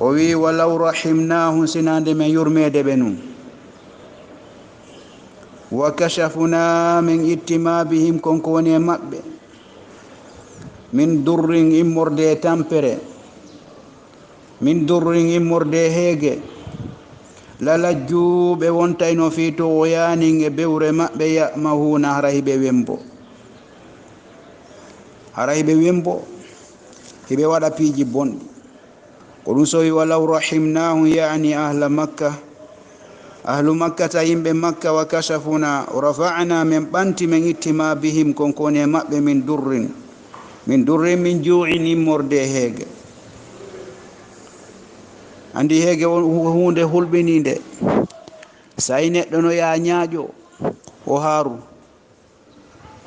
o wi walaw rahimnahum sinande men yurmede ɓe num wa kashafuna min ittima bihim konko woni e maɓɓe min durrin immorde tampere min durrin immorde heege lalajju ɓe wontayno fi toyanin e bewre maɓɓe yamahuna hara hiɓe wembo hiɓe waɗa piiji bonɗi ko ɗum so wi walaw rahimnahum yani ahla makka ahlu makkata yimɓe makka wa kashafuna rafa'na min ɓanti min ittima bihim konko woni e maɓɓe min durrin min juu'in immorde heege andi heege hunde hulɓininde sayi neɗɗo no ya ñaaƴo o haaru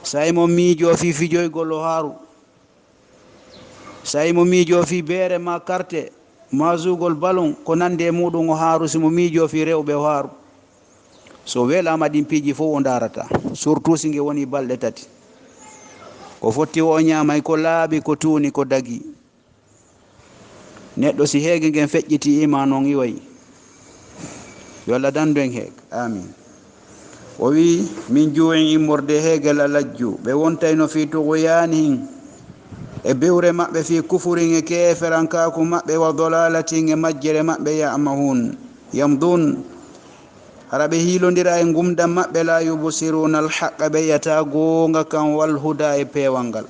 sayi mo miijo fi fijoygol o haaru sayi mo miijo fi beere ma carte ma zugol ballon ko nande muɗum o haaru simo miijo fi rewɓe o haaru so welama ɗin piiji fof o darata surtout si nge woni balɗe tati ko fotti o ñamay ko laaɓi ko tuuni ko dagi neɗɗo si heege ngen feƴƴiti ima noon iwayi yo Allah dandu en heege amin o wi min juu'in immorde heege la lajju ɓe wontayno fi tughyanihim e bewre maɓɓe fi kufurin e keferankaku maɓɓe wa dolalatin e majjere maɓɓe yamahun yamdun hara ɓe hiilodira e gumdam maɓɓe la yubsiruna alhaqa ɓe yiyata goonga kan wal huda e peewal ngal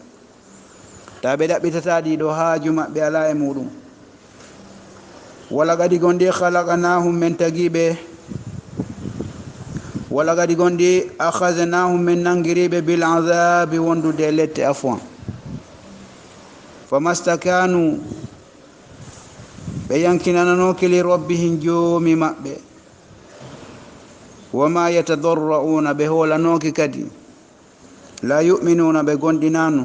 ta ɓe ɗaɓɓitata ɗiɗo haaju maɓɓe ala e muɗum wala gadi gondi khalaqnahum men tagiɓe wala gadi gondi akhadnahum men nangiriɓe bil azabi wondude lette afwan famastakanu ɓe yankinananoke li rabbihim joomi maɓɓe wama yatadarra'una ɓe hoolanoke kadi la yu'minuna ɓe gondinanu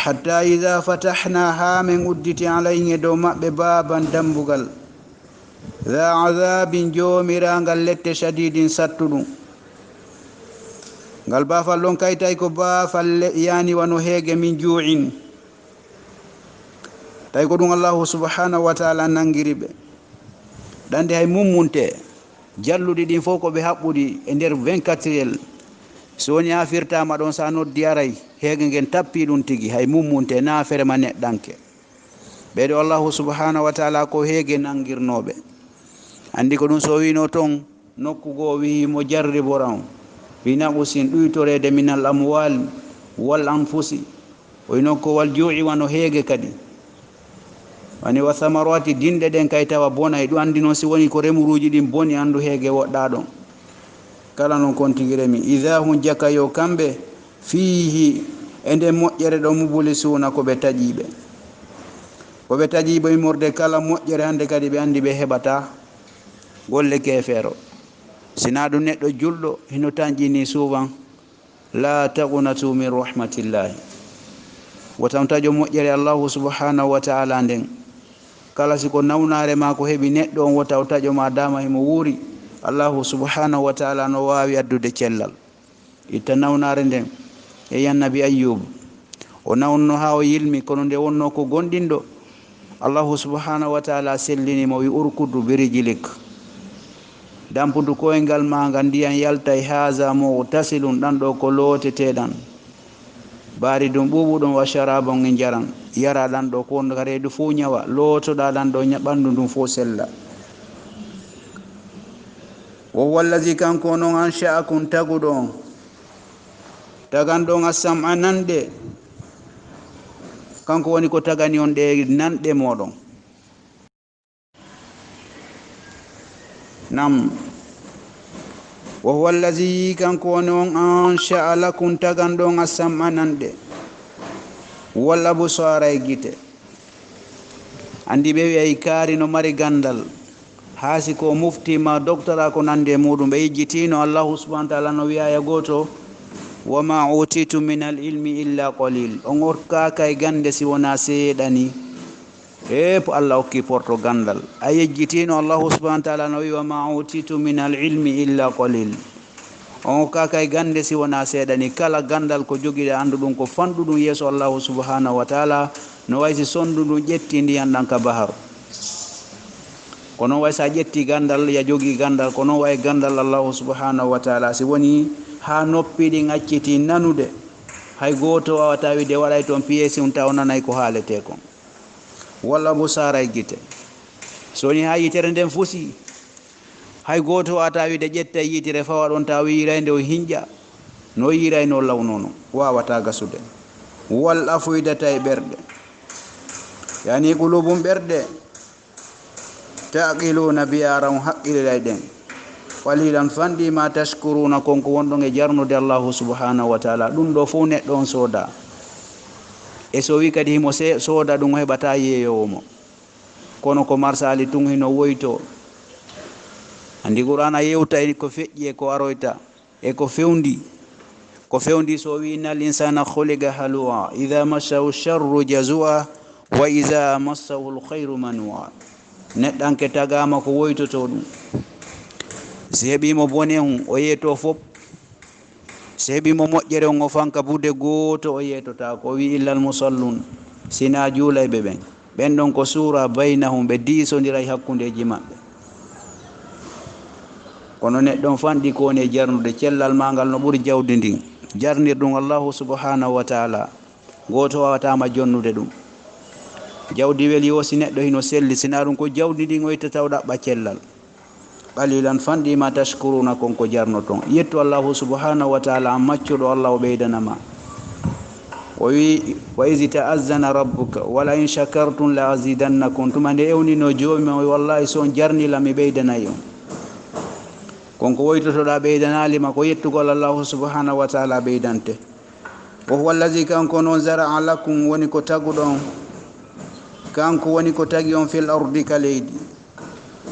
hatta ida fatahna ha min udditi alayhim e dow maɓɓe baban dambugal dha azabin joomirangal lette shadidin sattuɗum ngal baafal ɗon kaytay ko baafal yani wano heege min juu'in tay ko ɗum allahu subhanahu wa taala nangiri ɓe ɗande hay mummunte jalluɗi ɗin fof ko ɓe haɓɓuɗi e nder 24 so woni ha firtama ɗon sa noddi aray heege ngen tappi ɗum tigi hay mummunte na ferema neɗɗanke ɓeɗo allahu subhanahu wa taala ko heege nangirnoɓe andi ko ɗum so wino toon nokkugo wi mo jarriboran fi naqusin ɗuytorede min al amwal wal anfusi o nokko wal juu'i wano heege kadi wani wa samarati dinɗe ɗen kay tawa bona e ɗum andi noon si woni ko remuruji ɗin boni andu heege woɗɗa ɗon kala noon kontigiremi idha hum jakayo kamɓe fihi e nden moƴƴere ɗo mubulisuna ko ɓe taƴiɓe immorde kala moƴƴere hande kadi ɓe andi ɓe heɓata golle kefeero sina ɗum neɗɗo julɗo hino tanƴini souvent la taqnatu min rahmatillahi wotam taƴo moƴƴere allahu subhanahu wa taala nden kala siko nawnare ma ko heɓi neɗɗo on wota o taƴo ma dama himo wuuri allahu subhanahu wa taala no wawi addude cellal itta nawnare nden e yannabi ayyub o nawnno ha o yilmi kono nde wonno ko gonɗinɗo allahu subhanahu wa taala sellinimo wi urkudu birijilik dampudu koyngal ma ngal ndiyan yaltay haza mu'tasilun ɗan ɗo ko looteteɗan baari ɗum ɓuɓuɗum wa sharabon e jaran yara ɗan ɗo ko wonno ka reedu fo ñawa lootoɗa ɗan ɗo ɓandu ɗum fo sella wo wallazi kanko noon ansha'akum taguɗo on taganɗon a sam'a nanɗe kanko woni ko tagani on ɗe nanɗe moɗon nam wa huwa allazi kanko woni on ansha'a lakum taganɗon a sam'a nanɗe walla busara e gite andi ɓe wi ay kaari no mari gandal haasi ko muftima doctora ko nande muɗum ɓe yejjitino allahu subhanahu wa taala no wiyaya goto wama utitu min al ilmi illa qalil on orkaka e gande si wona seeɗani po allah hokki porto gandal a yejjitino allahu subhanahu wa taala no wi wama utitu min al ilmi illa qalil on okkaka e gande si wona seeɗani kala gandal ko joguiɗa andu ɗum ko fanɗuɗum yeeso allahu subhanahu wa taala no waysi sondu ɗum ƴetti ndiyan ɗan ka bahar kono way sa ƴetti gandal ya jogi gandal kono way gandal Allah subhanahu wa ta'ala si woni ha noppiɗi ŋacciti nanude hay goto wawata wide waɗay toon piyesi on taw nanay ko haalete kon walla bo saray gite so woni ha yitere nden fusi hay goto wawata wide ƴetta yitire fawa ɗon taw yirayde o hinƴa no yirayno lawnono wawata gasude wal afuydata e ɓerɗe yani qulubum ɓerɗe taqiluna biyaram haqqililay ɗen qalilan fandi ma tashkuruna konko wonɗon e jarnude allahu subhanahu wa taala ɗum ɗo fof neɗɗo on sooda e so wi kadi himo sooda ɗum heɓata yeeyowomo kono ko marsali tun hino woyto andi qur'ana yewta ko feƴƴi e ko aroyta e ko fewndi so wi innal insana khuliqa halwa idha massahu sharru jazua wa idha massahu alkhairu manua neɗɗanke tagama ko woytoto ɗum si heɓimo bone on o yeeto fof si heɓimo moƴƴere on o fanka bude gooto o yeetota ko wi illal musallun sina juulayɓe ɓen ɗon ko suura baynahum ɓe diisodiray hakkundeji maɓɓe kono neɗɗon fanɗi ko woni e jarnude cellal magal no ɓuri jawdi ndin jarnirɗum allahu subhanahu wa taala gooto wawatama jonnude ɗum jawdi weli o si neɗɗo hino selli sina ɗum ko jawdi ndin o ittata o ɗaɓɓa cellal qalilan fandima tashkuruna konko jarnoton yettu allahu subhanahu wa taala an maccuɗo allah o ɓeydanama o wi wa isi ta'azzana rabbuka wala in shakartum la azidannakum tuma nde ewnino joomi o wallahi so on jarnila mi ɓeydanayi on konko woytotoɗa ɓeydanalima ko yettugol allahu subhanahu wa taala ɓeydante wa huwa allazi kanko noon zara'a lakum woni ko taguɗon kanko woni ko tagi on fil ardi ka leydi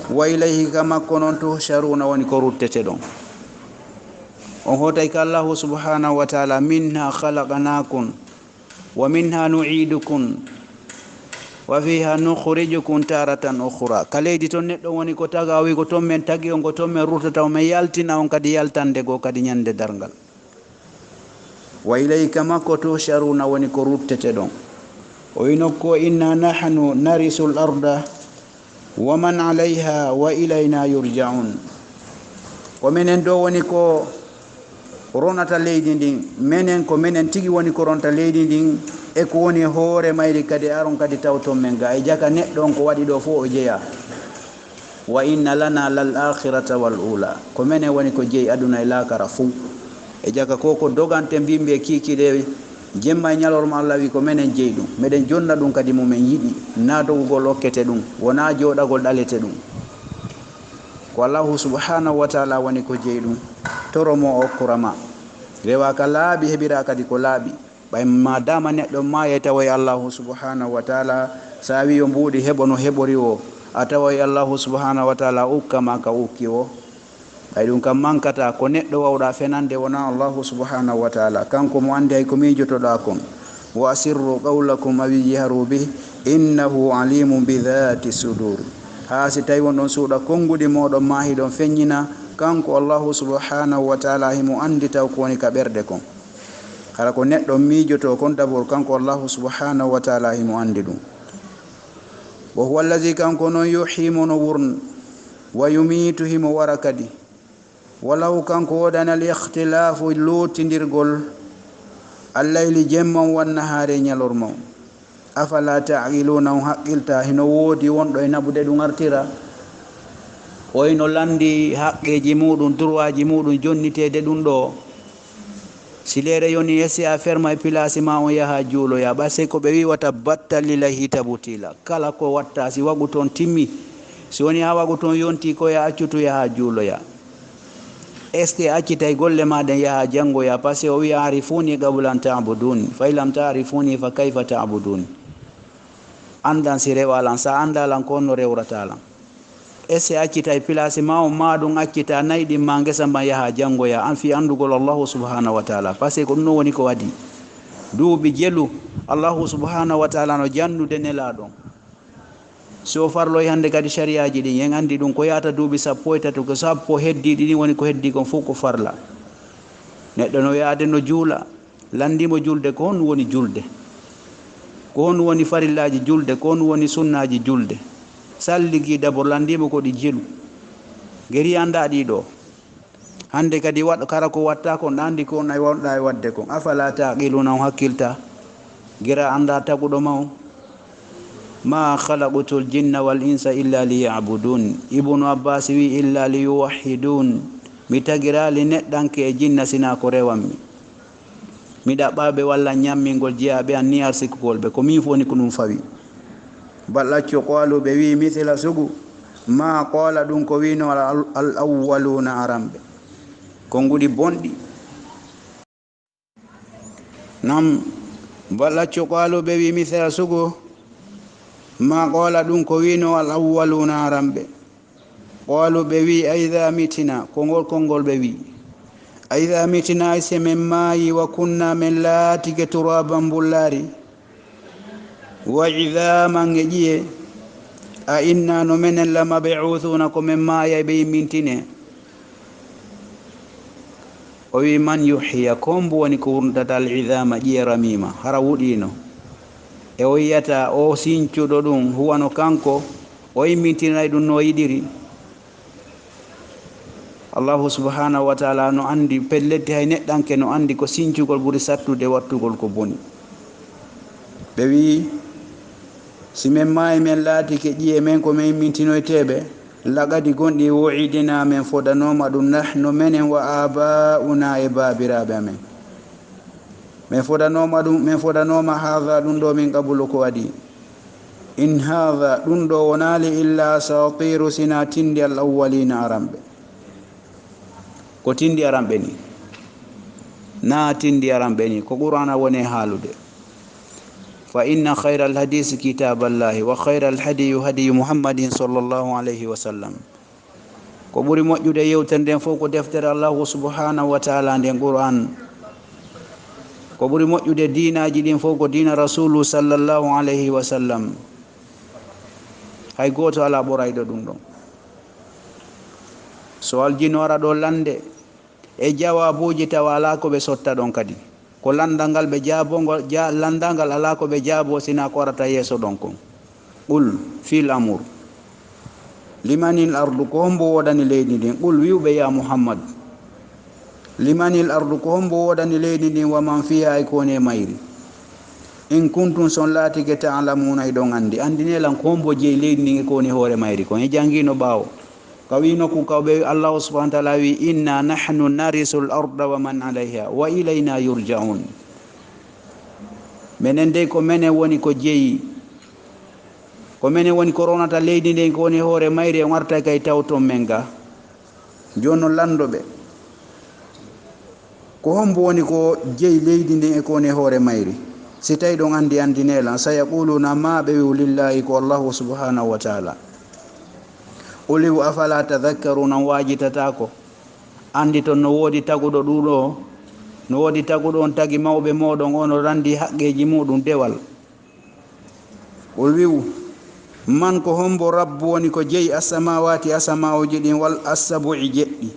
wa ilayhi ka makko noon tuhsharuna woni ko ruttete ɗon on hotay ka allahu subhanahu wa taala minha khalaqnakum wa minha nu'idukum wa fiha nukhrijukum taratan ukhra ka leydi toon neɗɗo woni ko taga wi ko toon men tagi on ko toon men ruttata o men yaltina on kadi yaltande goo kadi ñande dargal wa ilayhi ka makko tuhsharuna woni ko ruttete ɗon o wi nokku inna nahnu narisu l arda wa man alayha wa ilayna yurja'un ko menen do woni ko ronata leydi ndin menen ko menen tigi woni ko ronta leydi ndin e ko woni hoore mayri kadi aron kadi tawton men ga e jaka neɗɗo on ko waɗi ɗo fof o jeeya wa inna lana lal akhirata wal ula ko menen woni ko jeeyi aduna e lakara fuu e jaka ko dogante mbimɓe kikiɗe jemma e ñalorma allah wi ko menen jeeyi ɗum meɗen jonna ɗum kadi mumen yiɗi na dogugol hokkete ɗum wona jooɗagol ɗalete ɗum ko allahu subhanahu wa taala woni ko jeeyi ɗum toromo o okkurama rewa ka laaɓi heɓira kadi ko laaɓi ɓay ma dama neɗɗo maye tawa e allahu subhanahu wa taala sa wi o mbuuɗi heɓo no heɓori o a tawa e allahu subhanahu wa taala ukkama ka ukki o ɓay ɗum kam mankata ko neɗɗo wawɗa fenande wona allahu subhanahu wa taala kanko mo andi hay ko mijotoɗa kon wa asirru qawlakum awi jiharu bih innahu alimun bi dhati sudur ha si tawi wonɗon suuɗa konngudi moɗon mahiɗon feññina kanko allahu subhanahu wa taala himo andi taw ko woni ka ɓerɗe kon kala ko neɗɗo mijoto kon d'abord kanko allahu subhanahu wa taala himo andi ɗum wa huwa allazi kanko noon yuhimo no wurn wa yumitu himo wara kadi walaw kanko woɗanal ihtilafu luutindirgol allayli jemman wannahaare ñalorma o afala ta'qiluna on haqqilta hino woodi wonɗo e naɓude ɗum artira o hino landi haqqeji muɗum droitji muɗum jonnitede ɗum ɗo si leere yoni esi a ferma e place ma on yaha juuloya ɓase ko ɓe wiwata battallila hitabutila kala ko watta si wagu toon timmi si woni ha wagu toon yonti ko ya accutu yaha juuloya est ce que accitay golle maɗen yaha janngoya par ce que o wi arifuni qabla an ta'buduni fa lam ta'rifuni fa kayfa ta'buduni andan si rewalan sa andalan ko no rewratalan est ce que accitay place ma o maɗum accita nayɗin ma ngesa ma yaha janngoya an fi andugol allahu subhanahu wa taala par ce que ko ɗum no woni ko waɗi duuɓi jelu allahu subhanahu wa taala no jannude nelaɗon so farloy hande kadi shariaji ɗin en andi ɗum ko yata duuɓi sappo e tati ko sappo heddiɗi ɗin woni ko heddi kon fof ko farla neɗɗo no yaade no juula landimo julde ko honɗum woni julde ko honɗum woni farillaji julde ko honɗum woni sunnaji julde salligi daborlandimo ko ɗi jelu geri anda ɗiɗo hande kadi waɗ kara ko watta kon andi ko nay wonɗa e wadde kon afala taqiluna on hakkilta gira anda taguɗo ma o ma khalaqtul jinna wal insa illa liya'budun ibnu abbas wi illa liyuwahhidun mi tagirali neɗɗanke e jinna sina ko rewammi mi ɗaɓɓaɓe walla ñammingol jeyaɓe an ni arsikugol ɓe ko min foni ko ɗum fawi ballacco qaluɓe wi mithla sugu ma qala ɗum ko wino al awwaluna aramɓe konguɗi bonɗi nam ballacco qaluɓe wi mithla sugu ma qala ɗum ko wino al awwaluna aramɓe qaluɓe wi aidha mitina kongol kongol ɓe wi aidha mitina se men maayi wa kunna men laatige turaban bullari wa idhaman e ƴiye a inna no menen la mabuthuna ko men maaya ɓe yimmintine o wi man yuhya kombo woni ko wurtata al idhama ƴiye ramima hara wuɗino e o yiyata o sincuɗo ɗum huwano kanko o yimmintinay ɗum no yiɗiri allahu subhanahu wa taala no andi pelletti hay neɗɗanke no andi ko sincugol ɓuri sattude wattugol ko boni ɓe wi si men maayi men laatike ƴiye men ko min yimmitinoyteɓe lagadi gonɗi wo'idina men fodanoma ɗum nahno menen wa aba'una e babiraɓe amen min fodanoma hadha ɗum ɗo min qabulu ko waɗi in hadha ɗum ɗo wonali illa asatiru sina tindi al awwalina aramɓe ko tindi aramɓe ni na tindi aramɓe ni ko qur'ana woni haalude fa inna khayra al hadisi kitaballahi wa khayra al hadiyu hadiyu muhammadin sallallahu alayhi wa sallam ko ɓuri moƴƴude yewtere nden fof ko deftere allahu subhanahu wa taala nden qur'an ko ɓuri moƴƴude diinaji ɗin fof ko diina rasulu sallallahu alayhi wa sallam hay goto ala ɓorayɗo ɗum ɗon so aljino ara ɗo lande e jawabuji tawa ala ko ɓe sotta ɗon kadi ko landal ngal ɓe jaabogol landal ngal ala ko ɓe jaabo sina ko arata yeeso ɗon kon qul fil amour limanil ardu ko hombo wodani leydi ndin qul wiwɓe ya muhammad limanil ardu ko hombo wodani leydi ndin wa man fiha e koni e mayri in kuntum son laatige ta'lamuna e ɗon andinelan ko hombo jeeyi leydi ndin e koni hoore mayri kon e jangino ɓaawo kawino ku kawɓe allahu subhanahu wa taala wi inna nahnu narisu l arda wa man alayha wa ilayna yurja'un menen de ko menen woni ko jeeyi ko menen woni ko ronata leydi nden ko woni hoore mayri on arta kay tawton men ga jonno landoɓe ko hombo woni ko jeeyi leydi nden e ko woni hoore mayri si tawi ɗon andinela sayaquluna ma ɓe wiw lillahi ko allahu subhanahu wa taala uliw afala tadhakkaruna wajitatako andi ton no woodi taguɗo ɗuɗo no woodi taguɗo on tagi mawɓe moɗon ono randi haqqeji muɗum dewal ol wiw man ko hombo rabbu woni ko jeeyi assamawati assamawuji ɗin wal assabu'i jeɗɗi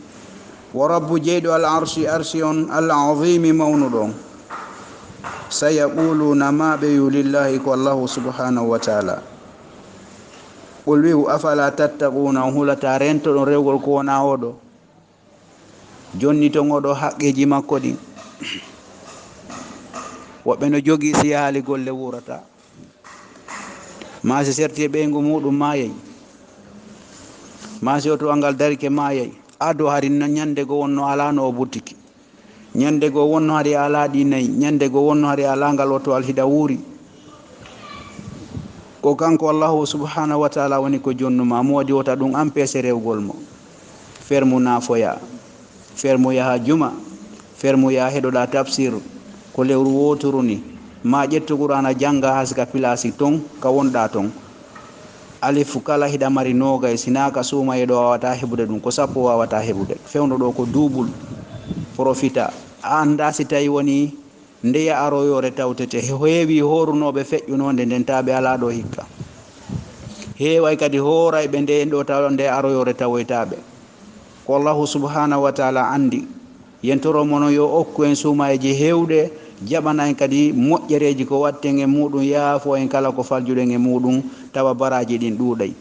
wa rabbu jeyɗo al arshi arshi on al azimi mawnuɗon sayaquluna ma ɓe wiw lillahi ko allahu subhanahu wa taala qul wiw afala tattaquna on hulata rento ɗon rewgol ko wona oɗo jonni ton oɗo haqqeji makko ɗin woɓɓe no jogii si yaali golle wurata maasi serti e ɓeygu muɗum mayay maasi o to angal darike mayay ado hari ñande go wonno alano o butiki ñande go wonno hari ala ɗi nayyi ñande go wonno hari ala ngal o to alhida wuuri ko kanko allahu subhanahu wa taala woni ko jonnuma moodi wota ɗum empêché rewgol mo fermu nafoya fermu yaha juma fermu yaha heɗoɗa tafsir ko lewru wotoru ni ma ƴettu qur'ana janga haska pilasi ton ka wonɗa ton alifu kala hiɗa mari nogay sinaka suuma yeɗo wawata heɓude ɗum ko sappo wawata heɓude fewno ɗo ko duubul profita a anda si tawi woni ndeya aroyore tawtete heewi horunoɓe feƴƴunode nden taɓe ala ɗo hikka heeway kadi hoorayɓe nde en ɗo taw nde aroyore tawoytaɓe ko allahu subhanahu wa taala andi yentoromono yo okku en suumayeji hewɗe jaɓana en kadi moƴƴereji ko watten e muɗum yaafo en kala ko faljuɗen e muɗum tawa baraji ɗin ɗuuɗay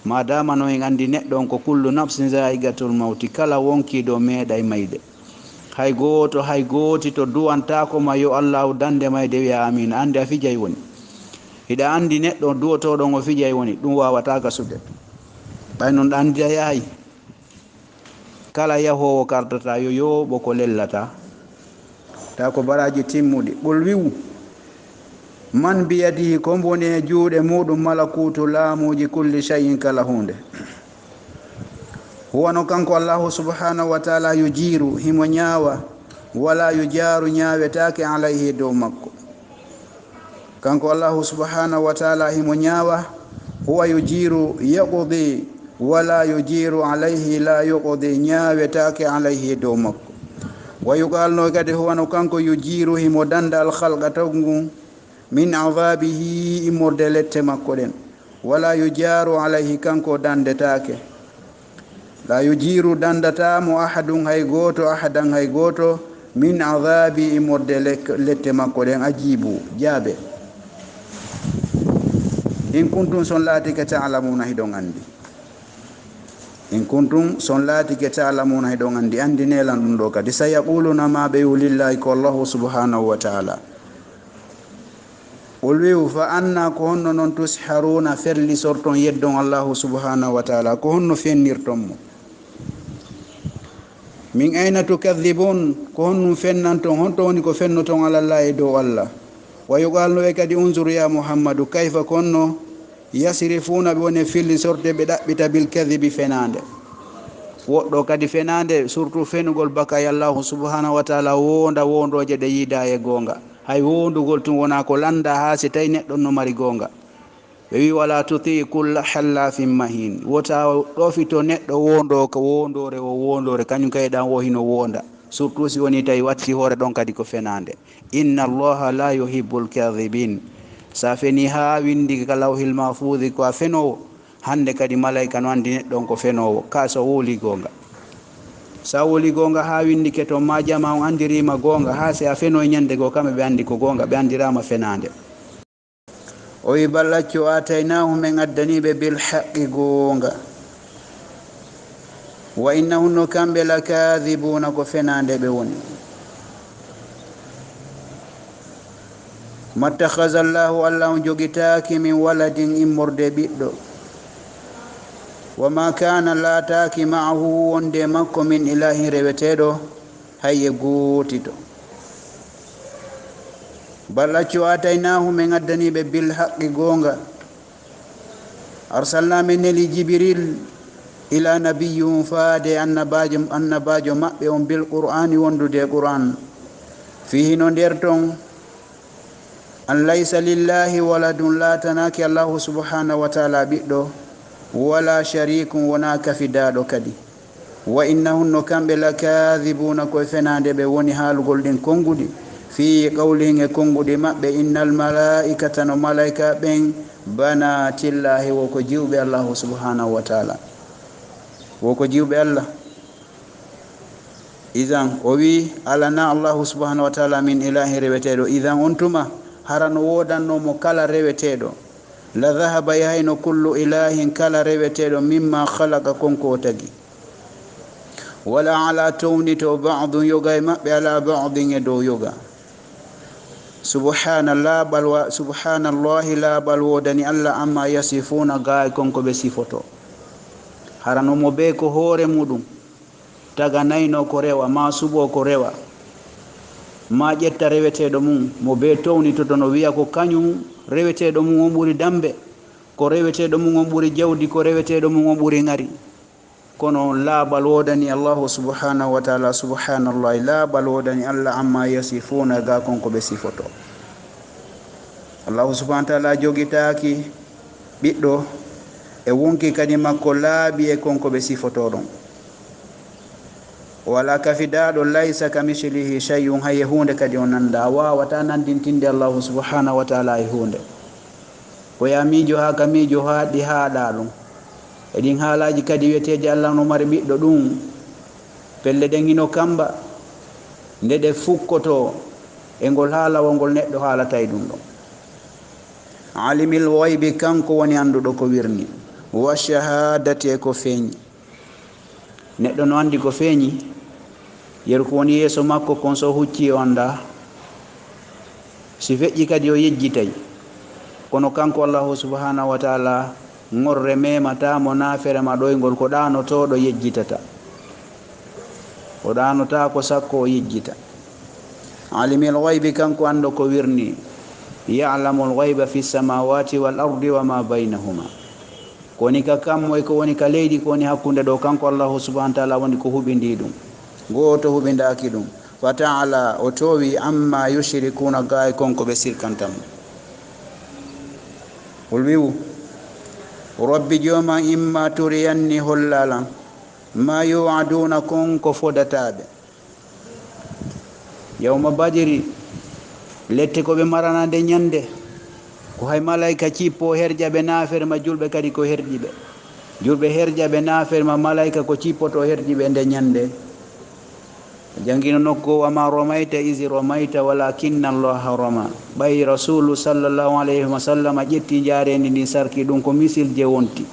madama no en andi neɗɗo ko kullu nafsin zaigatul mawti, kala wonkiɗo meeɗay mayde. hay gooti to duwantako ma yo allahu dande mayde wiya amin, andi a fijay woni. hiɗa andi neɗɗo duwotoɗon o fijay woni, ɗum wawata gasude. ɓay noon andi a yahay kala yahowo kardata yo yoɓo ko lellata ta ko baraji timmuɗi. ɓol wi'u man biyadihi ko woni e juuɗe muɗum malakutu laamuji kulli shay'in, kala hunde. huwano kanko allahu subhanahu wa taala yujiru himo ñaawa, wala yujaru ñaawetake alayhi dow makko. kanko allahu subhanahu wa taala himo ñaawa, huwa yujiru yaqdi wala yujiru alayhi, la yuqdi ñaawetake alayhi dow makko. wa yuqalno kadi huwano kanko yujiru himo danda al khalqa tawgu min azabihi, immorde lette makko ɗen. wala yujaru alayhi, kanko dandetake. la yujiru dandatamo ahadun hay goto, ahadan hay goto, min azabi, immorde lette makko ɗen. ajibu jaabe, in kuntum son laatike ta'lamuna, hiɗon andi. in kuntum son laatike ta'lamuna, hiɗon andi. andi nelan ɗum ɗo kadi. sayaquluna ma ɓe lillahi ko allahu subhanahu wa ta'ala. ulwiu fa anna, ko honno noon tusharuna ferli sorton yeddon allahu subhanahu wa ta'ala, ko honno fennirton mo. min ayna tukadhibun, ko honnum fennanton, honto woni ko fennoton alallah e dow allah. wa yuqalno e kadi unzur ya muhammadu kayfa, ko honno yasrifuna, ɓe woni filli sorte ɓe ɗaɓɓita bil kadhibi, fenande. woɗɗo kadi fenande, surtout fenugol baka e allahu subhanahu wa ta'ala, wonda wondoje ɗe yiida e gonga. hay wondugol tun wona ko landa ha si tawi neɗɗon no mari gonga. ɓe wi wala tuti kulla hallafin mahin, wota ɗofito neɗɗo wondo ko wondore o wondore, kañum kayɗan wo hino wonda, surtout si woni tawi watti hoore ɗon kadi ko fenande. inna allaha la yuhibbul kadhibin. sa feni ha windi ka lawhil mahfudi ko a fenowo, hande kadi malaika no andi neɗɗon ko fenowo, ka so woli gonga. sa woli gonga ha windi ke to ma jama on andirima gonga, ha se a feno e ñande go kamɓe ɓe andi ko gonga, ɓe andirama fenande. o wi ballacco ataynahum, men addaniɓe bil haqqi gonga, wa innahum no kamɓe la kadhibuna, ko fenande ɓe woni. mattakhaza llahu, allah on jogitaki min waladin, immorde ɓiɗɗo. wa ma kana, laataki ma'ahu, wonde makko, min ilahin reweteɗo, hayye gootito. ballacco ataynahum, men addaniɓe bil haqqi gonga. arsalna, min neli jibril ila nabiyum, faade annabajo maɓɓe on, bil qur'ani, wondude qur'an. fihi, no nder ton, an laysa lillahi waladun, laatanaki allahu subhanahu wa ta'ala ɓiɗɗo, wala sharikun, wona kafidaɗo kadi. wa innahum no kamɓe la kadhibuna, koye fenande ɓe woni, haalugol ɗin konguɗi. fi qawlihin, e konguɗi maɓɓe. innal malaikata, no malaika ɓen, banatillahi, woko jiwɓe allahu subhanahu wa ta'ala, woko jiwɓe allah. idan o wi alana allahu subhanahu wa ta'ala min ilahi reweteɗo. idan on tuma harano wodannomo kala reweteɗo. la dhahaba, yahayno kullu ilahin, kala reweteɗo, mimma khalaqa, konko o tagi. wala ala towni to ba'dun, yoga e maɓɓe, ala ba'din, e dow yoga. subhanallahi, laɓal wodani allah, amma yasifuna, ga e konko ɓe sifoto. harano mo be ko hoore muɗum, taga nayno ko rewa, ma suɓo ko rewa, ma ƴetta reweteɗo mum, mo be townitoto no wiya ko kañum reweteɗo mum on ɓuri dambe, ko reweteɗo mum on ɓuri jawdi, ko reweteɗo mum on ɓuri ngari. kono laaɓal wodani allahu subhanahu wa ta'ala, subhanallahi, laaɓal wodani allah, amma yasifuna, ga konko ɓe sifoto. allahu subhanahu wa ta'ala jogitaki ɓiɗɗo, e wonki kadi makko laaɓi e konko ɓe sifoto ɗon. wala kafidaɗo, laysa kamithlihi shay'un, haye hunde kadi o nanda. wawata nandintinde allahu subhanahu wa ta'ala e hunde. ko ya miijo ha ka miijo haɗi haɗa ɗum. eɗin haalaji kadi wiyeteje allah no mari ɓiɗɗo, ɗum pelle ɗen hino kamba, nde ɗe fukkoto e ngol haalawol ngol neɗɗo haalata e ɗum ɗon. alimil waybi, kanko woni anduɗo ko wirni. wa shahadati ko feeñi neɗɗo no andi ko feeñi yeru ko woni yeeso makko kon so hucci o anda si feƴƴi kadi o yejjitay kono kanko allahu subhanahu wa taala ngorre mematamo naferema ɗoygol ko ɗanotoɗo yejjitata o ɗanota ko sakko o yejjita alimil ghaibi kanko ando ko wirni ya'lamul ghaiba fi samawati wal ardi wa ma baynahuma koni ka kammo e ko woni ka leydi ko woni hakkunde ɗo kanko allahu subhanahu wa taala woni ko huɓindi ɗum goto huɓindaki ɗum fa ta'ala o towi amma yushrikuna gay konko ɓe sirkantam hol wiwu rabbi joma imma turiyanni hollalan ma yu'aduna konko fodataɓe yawma badiri lette ko ɓe maranade ñande ko hay malaika cippo herjaɓe nafere ma julɓe kadi ko herjiɓe julɓe herjaɓe nafere ma malaika ko cippoto herjiɓe nde ñande jangino nokko wama romayta isi romayta walakinna allaha roma ɓay rasulu sallllahu alayhi wa sallam ƴetti jarendi ndi sarki ɗum ko misil je wonti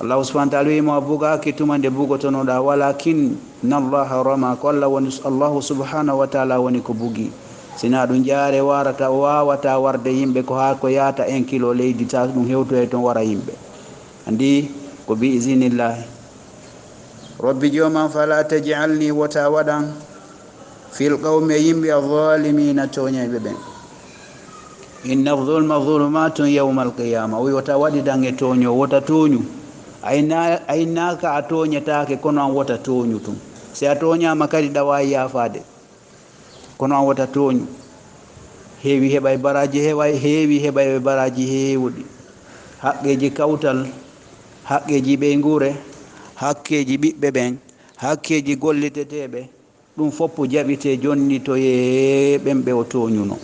allahu subahana taala wimo a bugaki tuma nde bugotonoɗa walakinna allaha roma ko allah woni allahu subhanahu wa taala woni ko bugi sina ɗum jaare warata wawata warde yimɓe ko ha ko yata 1 kilo leydi ta ɗum hewtoye toon wara yimɓe andi ko bi isinillahi rabbi joman fala tajalni wota waɗan fil qawmi yimɓe adhalimina toñayɓe ɓen inna dhulma dhulumatun yawma alqiyama o wota waɗidan e toño wota toñu aynaka a toñetake kono an wota toñu tum si a toñama kadi ɗawawi yafade kono an wota toñu heewi heɓay baraji heewi heɓay baraji heewuɗi haqqeji kawtal haqqeji ɓeygure hakkeji ɓiɓɓe ɓen hakkeji golliteteɓe ɗum foppo jaɓite jonni to ye ɓen ɓe o toñuno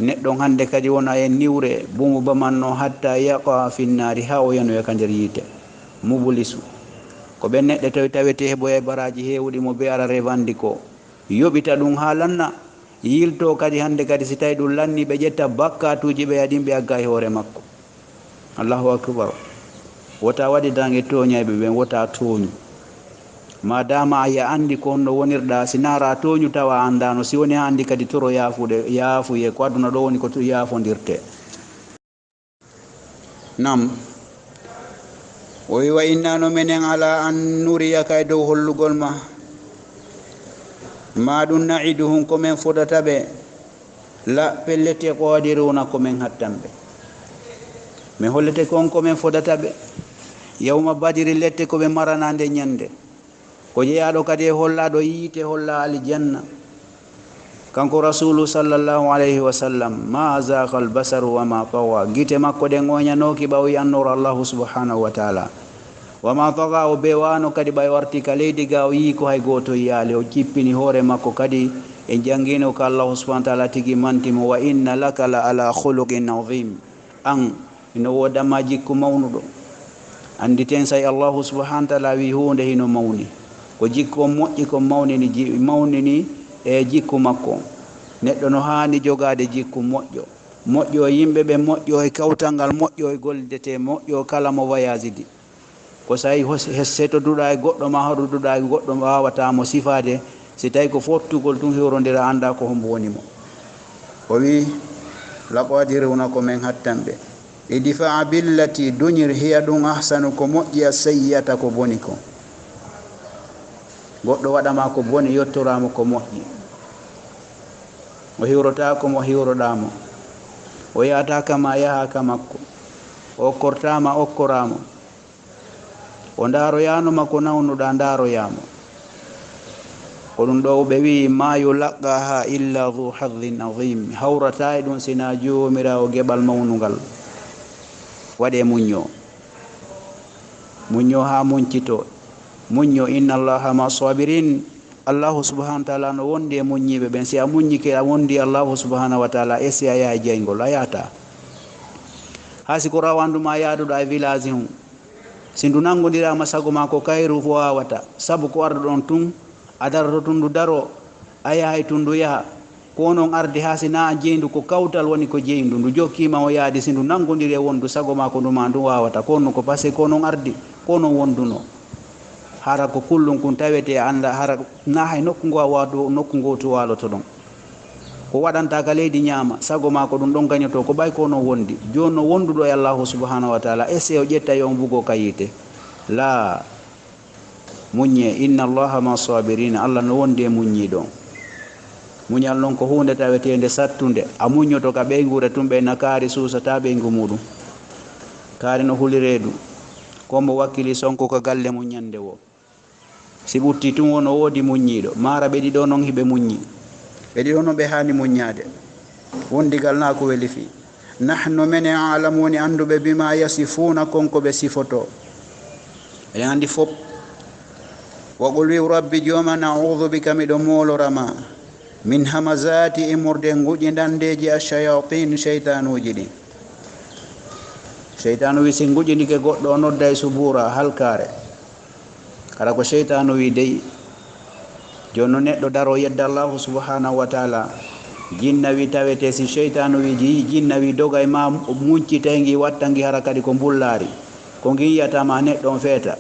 neɗɗon hande kadi wona e niwre bumu bamanno hatta yaqa finnari ha o yanoya ka nder yiite mubulisu ko ɓen neɗɗe tawi tawete heɓoya baraji heewɗi mo be ara revandi ko yoɓita ɗum ha lanna yilto kadi hande kadi si tawi ɗum lanni ɓe ƴetta bakkatuji ɓe yaɗin ɓe agga e hoore makko allahu akbar wota waɗi dange toñayɓe ɓen wota toñu madama aya andi ko honno wonirɗa si nara toñu tawa andano si woni ha andi kadi toro yaafuye ko aduna ɗo woni ko yaafodirte nam o wi wa innano menen ala an nuriyaka e dow hollugol ma ɗum naiduhum komin fodata ɓe la pellete qadiruna komin hattanɓe mi hollete kon komin fodata ɓe yawma badiri lette ko ɓe maranande ñande ko jeeyaɗo kadi e hollaɗo yiite holla aljanna kanko rasulu sallllahu alayhi wa sallam ma zaqa albasaru wa ma tawa gite makko ɗen oñanoki ɓawi annoro allahu subhanahu wa taala wa ma taga o bewano kadi ɓay warti ka leydi ga o yii ko hay goto yaali o jippini hoore makko kadi e jangino ko allahu subhanahu wa taala tigi mantimo wa inna laka la ala khuluqin azim an ino wodama jikku mawnuɗo andi ten say allahu subhanahu wa taala wi hunde hino mawni ko jikku on moƴƴi ko mawnini e jikku makko neɗɗo no hani jogade jikku moƴƴo yimɓe ɓe moƴƴo e kawtal ngal moƴƴo e gollidete moƴƴo kala mo wayasidi ko sayi settoduɗa e goɗɗo ma haɗuduɗa e goɗɗo wawatamo sifade si tawi ko fottugol tun hewrodira anda ko hombo wonimo o wi laqadiruna ko men hattanɓe idfa billati duñir hiya ɗum ahsanu ko moƴƴi a sayyata ko boni ko goɗɗo waɗama ko boni yettoramo ko moƴƴi o hiwrotako mo hiwroɗamo o yataka ma yahaka makko o kortama okkoramo o ndaroyanoma ko nawnuɗa ndaroyamo ko ɗum ɗo ɓe wi ma yulaqqaha illa dhu hadhin azim hawrata e ɗum sina jomirawo geɓal mawnugal waɗe muño ha muñcito muño inna allaha ma sabirin allahu subhanahu wa taala no wondi e muññiɓe ɓen si a muññike a wondi allahu subhanahu wa taala e si a yaha jeygol a yata ha siko rawanduma yaaduɗa e village hum si ndu nangodirama sago ma ko kayru fo wawata saabu ko arda ɗon tun a darata tun ndu daro a yahay tun ndu yaha ko non ardi hasina jeendu ko kawtal woni ko jeendu ndu jokkima o yaadi sindu nangondiri e wondu sago ma ko nduma ndu wawata konno ko passé ko non ardi ko non wonduno hara ko kullum kun tawete anda hara na hay nokku ngo wado nokku ngo to waloto ɗon ko waɗanta ka leydi ñaama sago ma ko ɗum ɗon gañoto ko ɓay ko non wondi joni no wonduɗo e allahu subhanahu wa taala esse o ƴetta yo on bugo kayite la muñe inna allaha ma sabirina allah no wondi e muñiɗo muñal noon ko hunde tawetende sattude a muñoto ka ɓeygure tumɓe nakaari suusata ɓeygu muɗum kaari no hulireedu kombo wakkili sonko ko galle muñande wo si ɓutti tun wono woodi muñiiɗo mara ɓe ɗiɗo noon hiɓe muñi ɓe ɗiɗo noon ɓe haani muñaade wondigal na ko weli fi nahnu mene alamu woni annduɓe bima yasifuna konko ɓe sifoto eɗen anndi fop waqul wi rabbi jooma naudu bika miɗo moolorama min hamazati immurde nguƴindandeji achayatin cheytanuji ɗi cheytanu wi si nguƴinike goɗɗo o nodda e subura halkare kala ko cheytanu wi dey joni no neɗɗo daro yedda allahu subhanahu wa taala jinna wi tawete si cheytanu wi jinna wi doga e ma muccitaygi wattangi hara kadi ko mbullari ko ngi yiyatama neɗɗo on feeta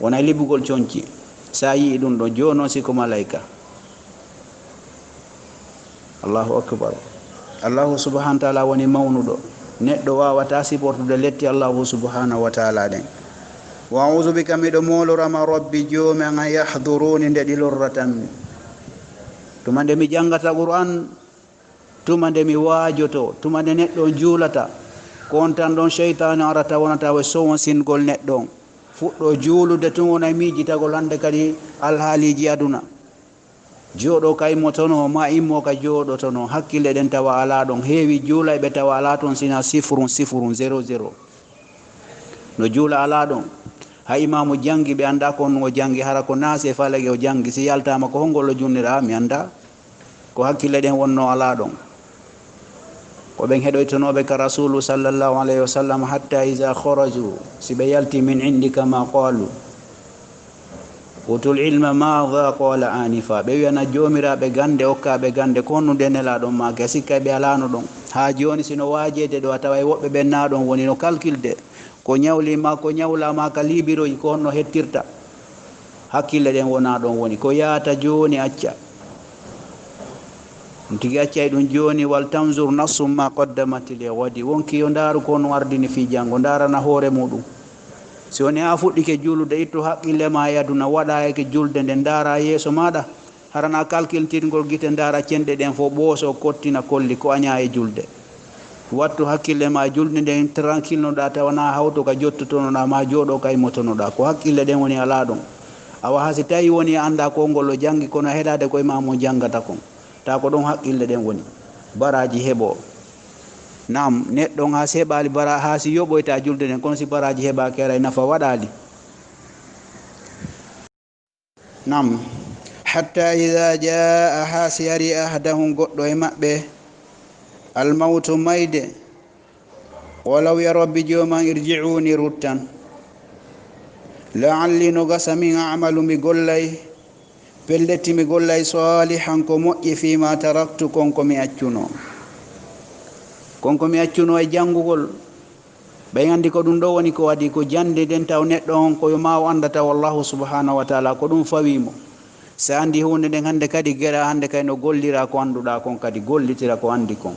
wona libbugol coñci sa yii ɗum ɗo joni noon siko malayka allahu akbar allahu subhanahu wa taala woni mawnuɗo neɗɗo wawata sibortude letti allahu subhanahu wa taala ɗen wa audu bika miɗo molorama rabbi joomi an yahduruni nde ɗi lorratanmi tuma nde mi jangata qur'an tuma nde mi waajoto tuma nde neɗɗo juulata ko on tan ɗon cheytane arata wonata we sowon singol neɗɗo on fuɗɗo juulude tun wona miijitagol hande kadi alhaaliji aduna jooɗo ka immotono ma immo ka jooɗotono hakkille ɗen tawa ala ɗon heewi juula ɓe tawa ala toon sina sifrun 00 no juula ala ɗon ha imamu jangi ɓe anda ko o jangi hara ko naasi e falage o jangi si yaltama ko holngol o junnira mi anda ko hakkille ɗen wonno ala ɗon ko ɓen heɗoytonoɓe ka rasulu sallllahu alayhi wa sallam hatta iza kharaju si ɓe yalti min indika ma qalu utul ilma maha qala anifa ɓe wiyana jomiraɓe gande okkaɓe gande ko honnude nelaɗon make sikka ɓe alano ɗon ha joni sino wajede ɗo a tawa woɓɓe ɓennaɗon woni no calculde ko ñawlima ko ñawlama ka libiroji ko honno hettirta hakkille ɗen wona ɗon woni ko yaata joni acca ɗum tigi accay ɗum joni wal tanzur nassum ma qaddamat li wadi wonki yo ndaaru ko no ardini fi jango ndarana hoore muɗum si woni ha fuɗɗike juulude ittu haqqille ma yaduna waɗa eke julde nde ndaara yeeso maɗa harana calcultirgol guite ndaara cenɗe ɗen fo ɓooso kottina kolli ko aña e julde wattu hakkille ma julde nden tranquille noɗa tawana hawto ka jottotonoɗa ma jooɗo ka immotonoɗa ko hakkille ɗen woni ala ɗon awa ha si tawi woni anda ko ngol o jangi kono heɗade koye ma mo jangata kon ta ko ɗon haqqille ɗen woni baraji heɓo nam neɗɗon ha seɓali bara ha si yoɓoyta julde nden kono si baraji heɓa kera nafa waɗali nam hatta ida jaa ha si ari ahdahum goɗɗo e maɓɓe almawtu mayde walaw ya rabbi joman irji'uni ruttan la'alli no gasa min amalu mi gollay pelletti mi gollay salihan ko moƴƴi fima taraktu konko mi accuno e janngugol ɓe andi ko ɗum ɗo woni ko waɗi ko jande den taw neɗɗo on koyo ma o andata wallahu subhanahu wa taala ko ɗum fawimo so andi hunde nden hande kadi geɗa hande kay no gollira ko annduɗa kon kadi gollitira ko andi kon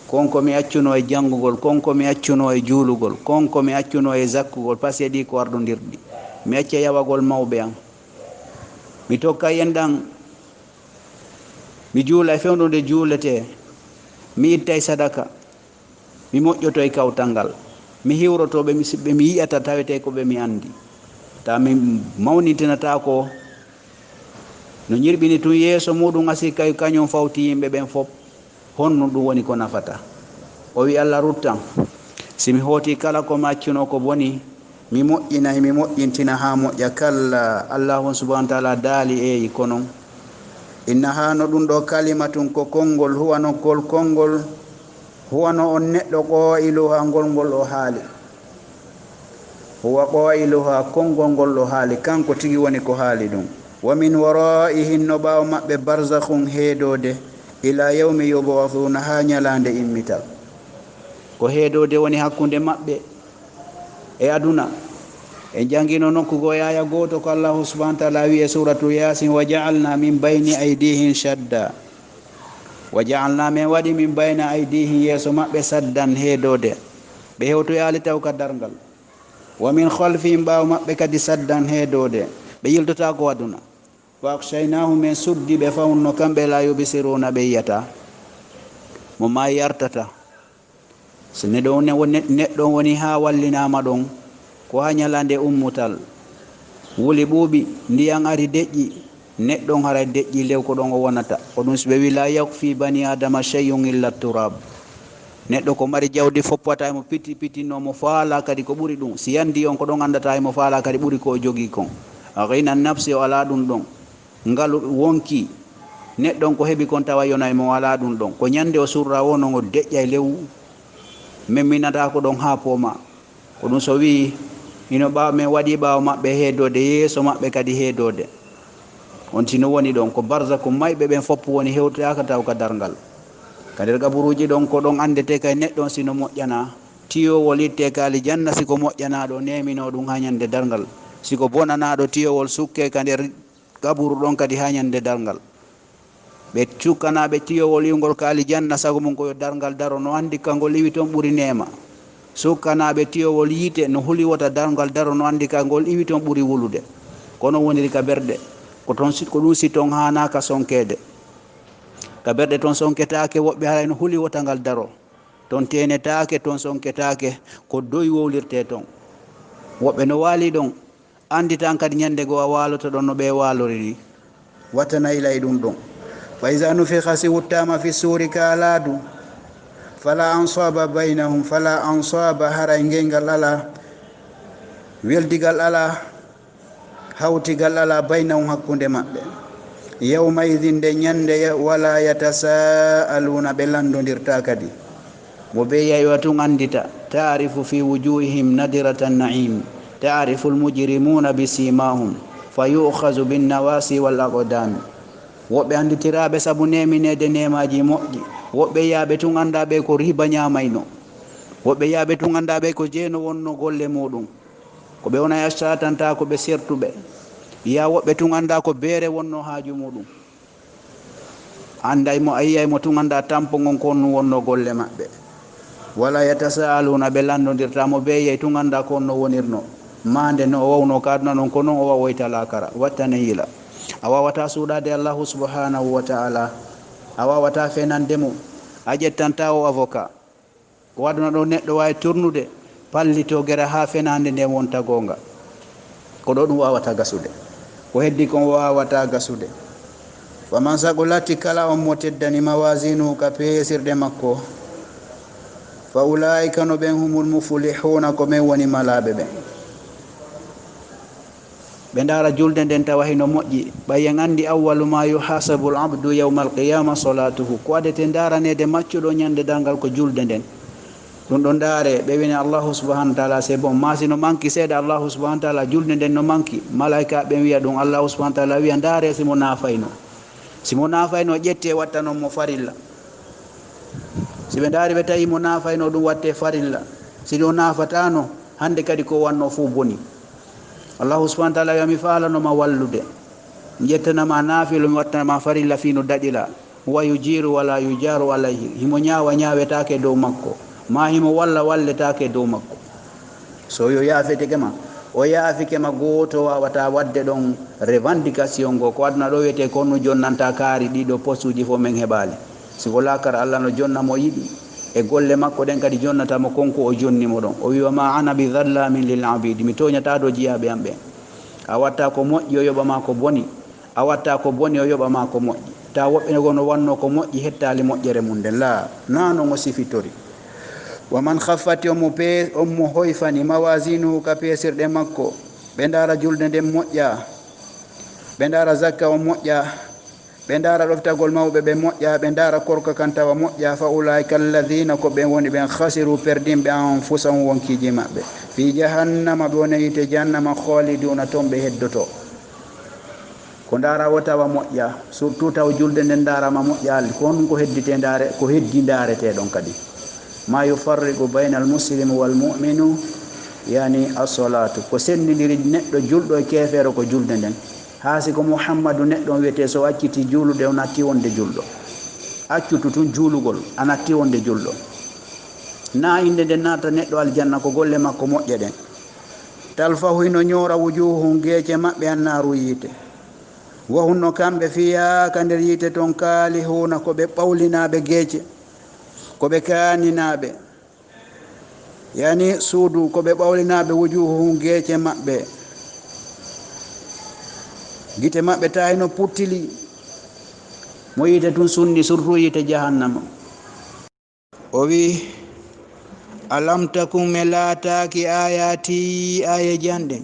konko mi accuno e janngugol konko mi accuno e juulugol konko mi accuno e zakkugol pasque ɗi ko ardodirɗi mi acca yawagol mawɓe an mi tokka yenɗan mi juula e fewnude juulete mi itta e sadaka mi moƴƴoto e kawtal ngal mi hiwrotoɓe ɓe mi yiyata tawete ko ɓe mi andi ta mi mawnitinata ko no ñirɓini tun yeeso muɗum asi kay kañum fawti yimɓe ɓen fof honno ɗum woni ko nafata o wi allah ruttan simi hooti kala ko maccuno ko boni mi moƴƴinayi mi moƴƴintina ha moƴƴa kalla allahu subhanahu wa taala daali eyi ko non inna ha no ɗum ɗo kalimatun ko konngol huwano kol konngol huwano on neɗɗo qailuha ngol o haali huwa qailuha konngol ngol o haali kanko tigi woni ko haali ɗum wa min waraihin no ɓaawo maɓɓe barzakhun heedode ila yawmi yubathuna ha nyalande immital ko heedode woni hakkunde maɓɓe e aduna e jangino nokkugo yaya goto ko Allah subhanahu wa ta'ala wi e suratu yasin wa ja'alna min bayni aydihim shadda wa ja'alna min wadi min bayna aydihim yeso maɓɓe saddan heedode ɓe hewto yaali taw ka dargal wa min khalfihim ɓawo maɓɓe kadi saddan heedode ɓe yiltota ko aduna fa akhshaynahum min suddi ɓe fawnno kamɓe la yubsiruna ɓe yiyata mo ma yartata so neɗɗo woni ha wallinama ɗon ko ha ñalande ummutal wuli ɓuuɓi ndiyan ari deƴƴi neɗɗon hara deƴƴi lew ko ɗon o wonata ko ɗum so ɓe wi la yakfi bani adama shay'un illa turab neɗɗo ko mari jawdi foppata emo piti pitinomo faala kadi ko ɓuri ɗum si yandi on ko ɗon andata emo faala kadi ɓuri ko o jogui kon ghina nafsi o ala ɗum ɗon ngal wonki neɗɗon ko heɓi kon tawa yona emo ala ɗum ɗon ko ñande o surra wonon o deƴƴa e lew memminata ko ɗon ha pooma ko ɗum so wi ino ɓawa min waɗi ɓawo maɓɓe heedode yeeso maɓɓe kadi heedode on tino woni ɗon ko barza ko mayɓe ɓen foppo woni hewtaka taw ka dargal kader gaburuji ɗon ko ɗon andete kay neɗɗon sino moƴƴana tiyowol itte ka aljanna siko moƴƴanaɗo nemino ɗum ha ñande dargal siko bonanaɗo tiyowol sukke ka nder gaburu ɗon kadi ha ñande dargal ɓe cukkanaɓe tiyowol iwgol ka aljanna sago mum koyo dargal daro no andi kangol iwi toon ɓuuri nema sukkanaɓe tiyowol yiite no huliwota dargal daro no andi kangol iwi toon ɓuuri wulude kono woniri ka berɗe ko ɗum si toon hanaka sonkede ka berɗe toon sonketake woɓɓe haray no huliwota ngal daro toon tenetake toon sonketake ko doyi wowlirte toon woɓɓe no waali ɗon andi tan kadi ñande goo a waloto ɗon no ɓe walori ni wattana ilay ɗum ɗon fa iza nufiha si wuttama fi suri ka alaadu fala ansaba baynahum fala ansaba haray ngengal ala weldigal ala hawtigal ala baynahum hakkunde maɓɓe yawma idin nde ñande wala yatasaaluna ɓe landodirta kadi mo ɓe yaywa tun andita taarifu fi wujuhihim nadirata naim taarifu almujrimuna bisimahum fa yu'khazu binnawasi wal aqdami woɓɓe anditiraɓe saabu neminede nemaji moƴƴi woɓɓe yaaɓe tun andaɓe ko riba ñamayno woɓɓe yaaɓe tun andaɓe ko jeeno wonno golle muɗum ko ɓe wona yastatanta ko ɓe sertuɓe ya woɓɓe tun anda ko beere wonno haaju muɗum andaymo ayiyaymo tun anda tampo gon konno wonno golle maɓɓe wala yatasaaluna ɓe landodirtamo be yey tun anda ko onno wonirno mande no o wawno kaduna noon ko noon o wawoytala kara wattane yila a wawata suuɗade allahu subhanahu wa ta'ala a wawata fenandemo a ƴettanta o avocat ko waduna ɗo neɗɗo wawi turnude pallito gere ha fenande nde wonta gonga ko ɗo ɗum wawata gasude ko heddi kon wawata gasude wa man sagolati kala on mo teddani mawasinuhu ka peesirde makko fa ulaika no ɓen humul muflihuna ko men woni malaɓe ɓen ɓe ndara julde nden tawa hino moƴƴi ɓayen andi awwalu ma yuhasabu labdu yawma alqiyama salatuhu ko adete daranede maccuɗo ñande dargal ko julde nden ɗum ɗo ndaare ɓe wini allahu subahanahu wa taala c'est bon masi no manki seeɗa allahu subahanahu wa taala julde nden no manki malaika ɓen wiya ɗum allahu subahanahu wa taala wiya ndaare simo nafayno ƴette watta noon mo farilla si ɓe ndaari ɓe tawi mo nafayno ɗum watte farilla si ɗo nafatano hande kadi ko wanno fuu boni allahu subahanahu wa taala wiya mi faalanoma wallude ƴettanama naafilo mi wattanama farilla fino daɗila wa yujiru wala yujaru alayhi himo ñaawa ñaawetake dow makko ma himo walla walletake dow makko so yo yaafetekema o yaafikema gooto wawata wadde ɗon revendication go ko aduna ɗo wiyete ko no jonnanta kaari ɗiɗo postuji fo men heɓali siko lakara allah no jonnamo yiɗi e golle makko ɗen kadi jonnatamo konko o jonnimo ɗon o wiwa ma ana bi dhallamin lil abidi mi toñata ɗo jiyaɓe am ɓen a watta ko moƴƴi o yoɓama ko boni a watta ko boni o yoɓama ko moƴƴi ta woɓɓe gono wanno ko moƴƴi hettali moƴƴere mum nden la na non o sifitori wa man khaffati omo hoyfani mawasinuhu ka peesirɗe makko ɓe ndara julde nden moƴƴa ɓe ndara zakka o moƴƴa ɓe ndara ɗoftagol mawɓe ɓe moƴƴa ɓe ndara korka kan tawa moƴƴa fa ulaika alladina ko ɓen woni ɓen khasiru perdimɓe anfusahum wonkiji maɓɓe fi jahannama ɓe woni yite jahannama khaliduna toon ɓe heddoto ko ndara o tawa moƴƴa surtout taw julde nden ndarama moƴƴali ko honɗum ko heddite ndare ko heddi ndareteɗon kadi ma yufarriqu bayna almuslimu walmuminu yani assolatu ko sennidiri neɗɗo julɗo e kefere ko julde nden haasi ko mouhammadou neɗɗo on wiyete so acciti juulude o natti wonde julɗo accutu tun juulugol a natti wonde julɗo na inde nden naata neɗɗo aljanna ko golle makko moƴƴe ɗen talfahu hino ñoora wujuhum geece maɓɓe annaru yiite wahunno kamɓe fiya ka nder yiite toon kaalihuna ko ɓe ɓawlinaɓe geece ko ɓe kaaninaɓe yani suudu ko ɓe ɓawlinaɓe wujuhum geece maɓɓe gite maɓɓe ta hino puttili mo yiite tun sunni surtout yiite jahannama o wi alam takum me laataki ayati aya janɗe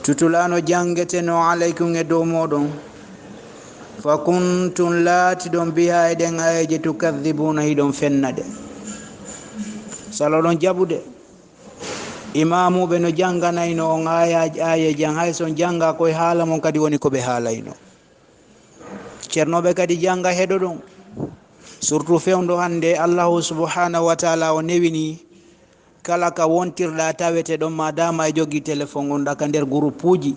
tutulano jangeteno alaykum e dow moɗon fa kuntum laati ɗon biha eɗen ayaje tukadibuna hiɗon fennaɗe saloɗon jaɓude imamuɓe no janganayno on aya jan hay son janga koye haala mon kadi woni koɓe haalayno ceernoɓe kadi janga heɗo ɗon surtout fewndo hande allahu subhanahu wa taala o newini kala ka wontirɗa tawete ɗon madama e jogui téléphone on ɗaka nder groupe uji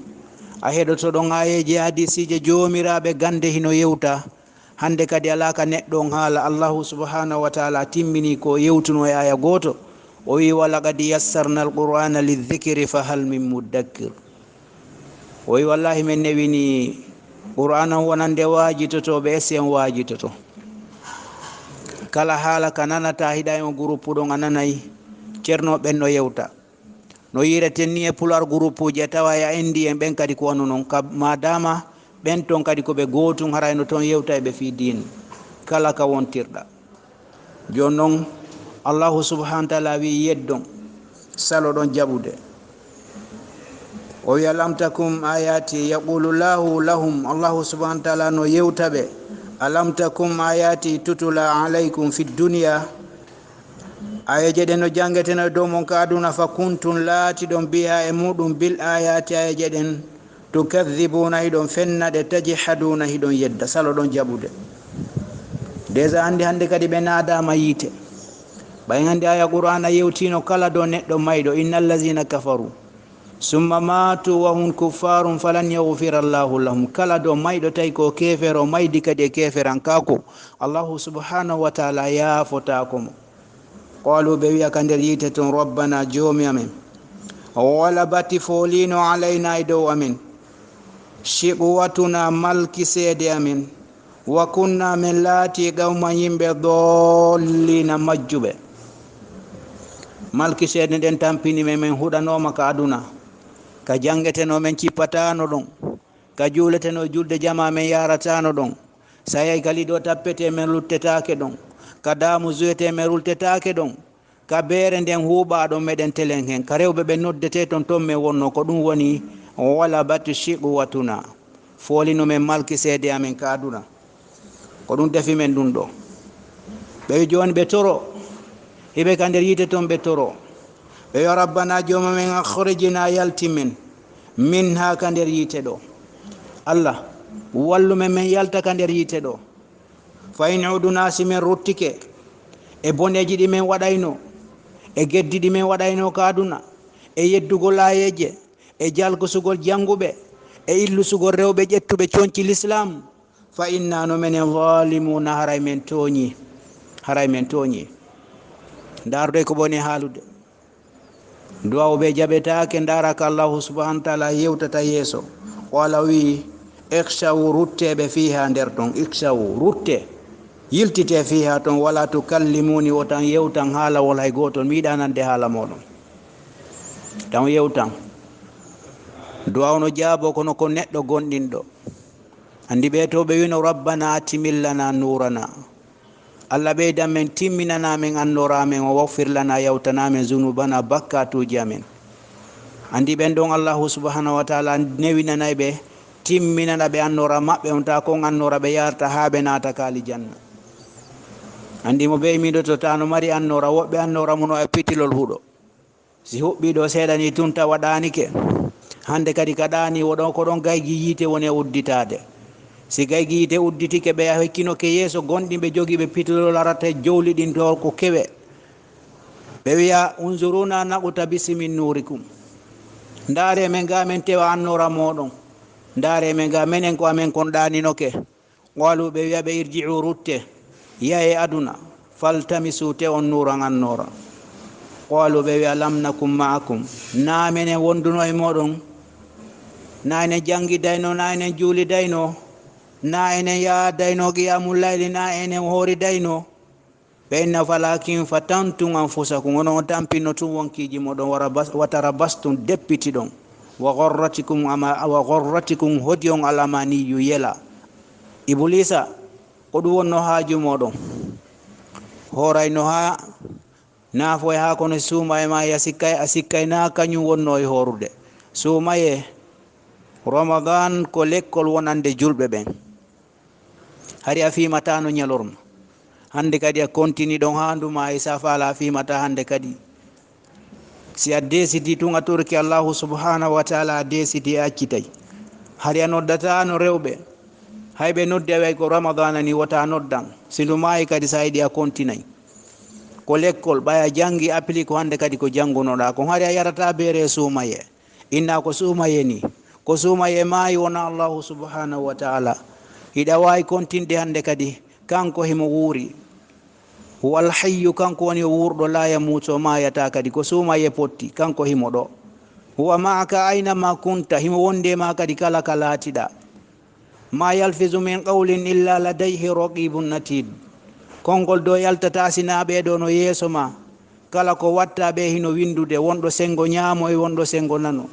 a heɗoto ɗon ayeje hadisije jomiraɓe gande hino yewta hande kadi ala ka neɗɗo on haala allahu subhanahu wa taala timmini ko yewtuno e aya goto o wi walaqad yassarna alqur'ana lidhikri fa hal min mudakkir o wi wallahi min newini qur'an on wonande wajitotoɓe esi en wajitoto kala haala ka nanata hiɗa en groupe ɗon a nanayi ceerno ɓen no yewta no yireten ni e pular groupe uji a tawa ya endi en ɓen kadi ko wanu noon madama ɓen ton kadi koɓe gootum harayno toon yewta eɓe fi din kala ka wontirɗa joni noon allahu subhanahu wa taala wi yeddon salo ɗon jaɓude o wi alam takum ayati yaqulu lahu lahum allahu subhanahu wa taala no yewtaɓe alam takum ayati tutula alaykum fi dunia ayaje ɗen no jangeteno dow mon ka aduna fa kuntum laati ɗon biha e muɗum bil ayati ayaje ɗen tukadibuna hiɗon fennaɗe tajihaduna hiɗon yedda salo ɗon jaɓude déjà hande kadi ɓe naadama yiite ɓay hande aya qur'ana yewtino kala dow neɗɗo mayɗo inna allazina kafaru summa matu wa hum kuffarum falan yaghfira allahu lahum kala dow mayɗo tawi ko kefere o maydi kadi e keferan kako allahu subhanahu wa taala yaafotakomo qalu ɓe wiya ka nder yiite toon rabbana joomi amen wala batti folino alayna e dow amen shiqwatuna malki seede amen wa kunna min laati gawma yimɓe dollina majjuɓe malki seede nden tampini men huɗanoma ka aduna ka jangeteno men cippatano ɗon ka juuleteno julde jama men yaratano ɗon sa yahi kaliɗo tappete men luttetake ɗon ka damu zuyete men rultetake ɗon ka beere nden huuɓaɗon meɗen telen hen ka rewɓe ɓe noddete ton ton men wonno ko ɗum woni wala batu shiqwatuna folino men malki seede amen ka aduna ko ɗum defi men ɗum ɗo ɓe joni ɓe toro hiɓe ka nder yiite toon ɓe toro ɓe yo rabbana jooma men akhrijina yalti men min ha ka nder yiite ɗo allah wallumen men yalta ka nder yiite ɗo fa in uduna si men ruttike e boneji ɗi men waɗayno e geddi ɗi men waɗayno ka aduna e yeddugol ayeje e jalkusugol janguɓe e illusugol rewɓe ƴettuɓe coñci l'islam fa inna no menen zalimuna haray men tooñi ndarude ko boni haalude duwawɓe jaɓetake daraka allahu subhanahu wa taala yewtata yeeso wala wi ikhshaw rutteɓe fiha nder ton ikhshaw rutte yiltite fiha ton wala tukallimuni o tan yewtan haalawol hay gotol mi yiɗa nande haala moɗon tan yewtan duwawno jaabo kono ko neɗɗo gonɗinɗo andi ɓe to ɓe wino rabbana atimillana nurana allah ɓeydan men timminana men annora men o wafir lana yawtana men zunubana bakkatuji amen andi ɓen ɗon allahu subhanahu wa taala newinanay ɓe timminana ɓe annora maɓɓe on ta kon annora ɓe yarta ha ɓe naata kaali janna andi mo ɓe miɗoto ta no mari annora woɓɓe annora muno e pitilol huuɗo si huɓɓiɗo seeɗani tunta waɗanike hande kadi kaɗani woɗon ko ɗon gaygi yiite woni udditade si gaygi yiite udditike ɓe hokkinoke yeeso gonɗiɓe jogiiɓe pitolol arata jowli ɗin to ko kewe ɓe wiya unzuruna naɓuta bisimin nurikum ndaare men ga men tewa annora moɗon ndaare men ga menen ko amen kon ɗaninoke qalu ɓe wiya ɓe irji'u rutte yaye aduna faltamisu te on nuran annora qalu ɓe wiya lam nakum ma'akum na menen wonduno e moɗon na enen jangidayno na enen juulidayno na enen yaadayno qiyamul layli na enen horidayno ɓe inna falakin fatantum anfusakum onon on tampinno tun wonkiji moɗon watara bastum deppiti ɗon wa gorratikum hodi on alamaniyu yela iblisa ko ɗum wonno haaju moɗon horayno ha naafoy ha kono suuma e ma ya sikkay a sikkay na kañum wonno e horude suumaye ramadan ko lekkol wonande julɓe ɓen hari a fimatano ñalorma hande kadi a continue ɗon ha nduma e safala a fimata hande kadi si a desidi tun a torki allahu subhanahu wa taala a desidi e accitay hari a noddata no rewɓe hayɓe noddi a way ko ramadana ni wota noddan si ndumayi kadi sa yiɗi a continue ko lekkol ɓaya jangi appli ko hande kadi ko jangunoɗa ko hari a yarata beere suumaye inna ko suumaye ni ko suumaye maayi wona allahu subhanahu wa taala hiɗa wawi kontinde hande kadi kanko himo wuuri wal hayyu kanko woni wuurɗo la yamuto mayata kadi ko suumaye potti kanko himo ɗo huwa maaka aynama kunta himo wonde ma kadi kala ka laatiɗa ma yalfizu min qawlin illa ladayhi raqibun natid konngol do yaltata sinaɓe ɗo no yeeso ma kala ko watta ɓe hino windude wonɗo sengo ñaamo e wonɗo sengo nano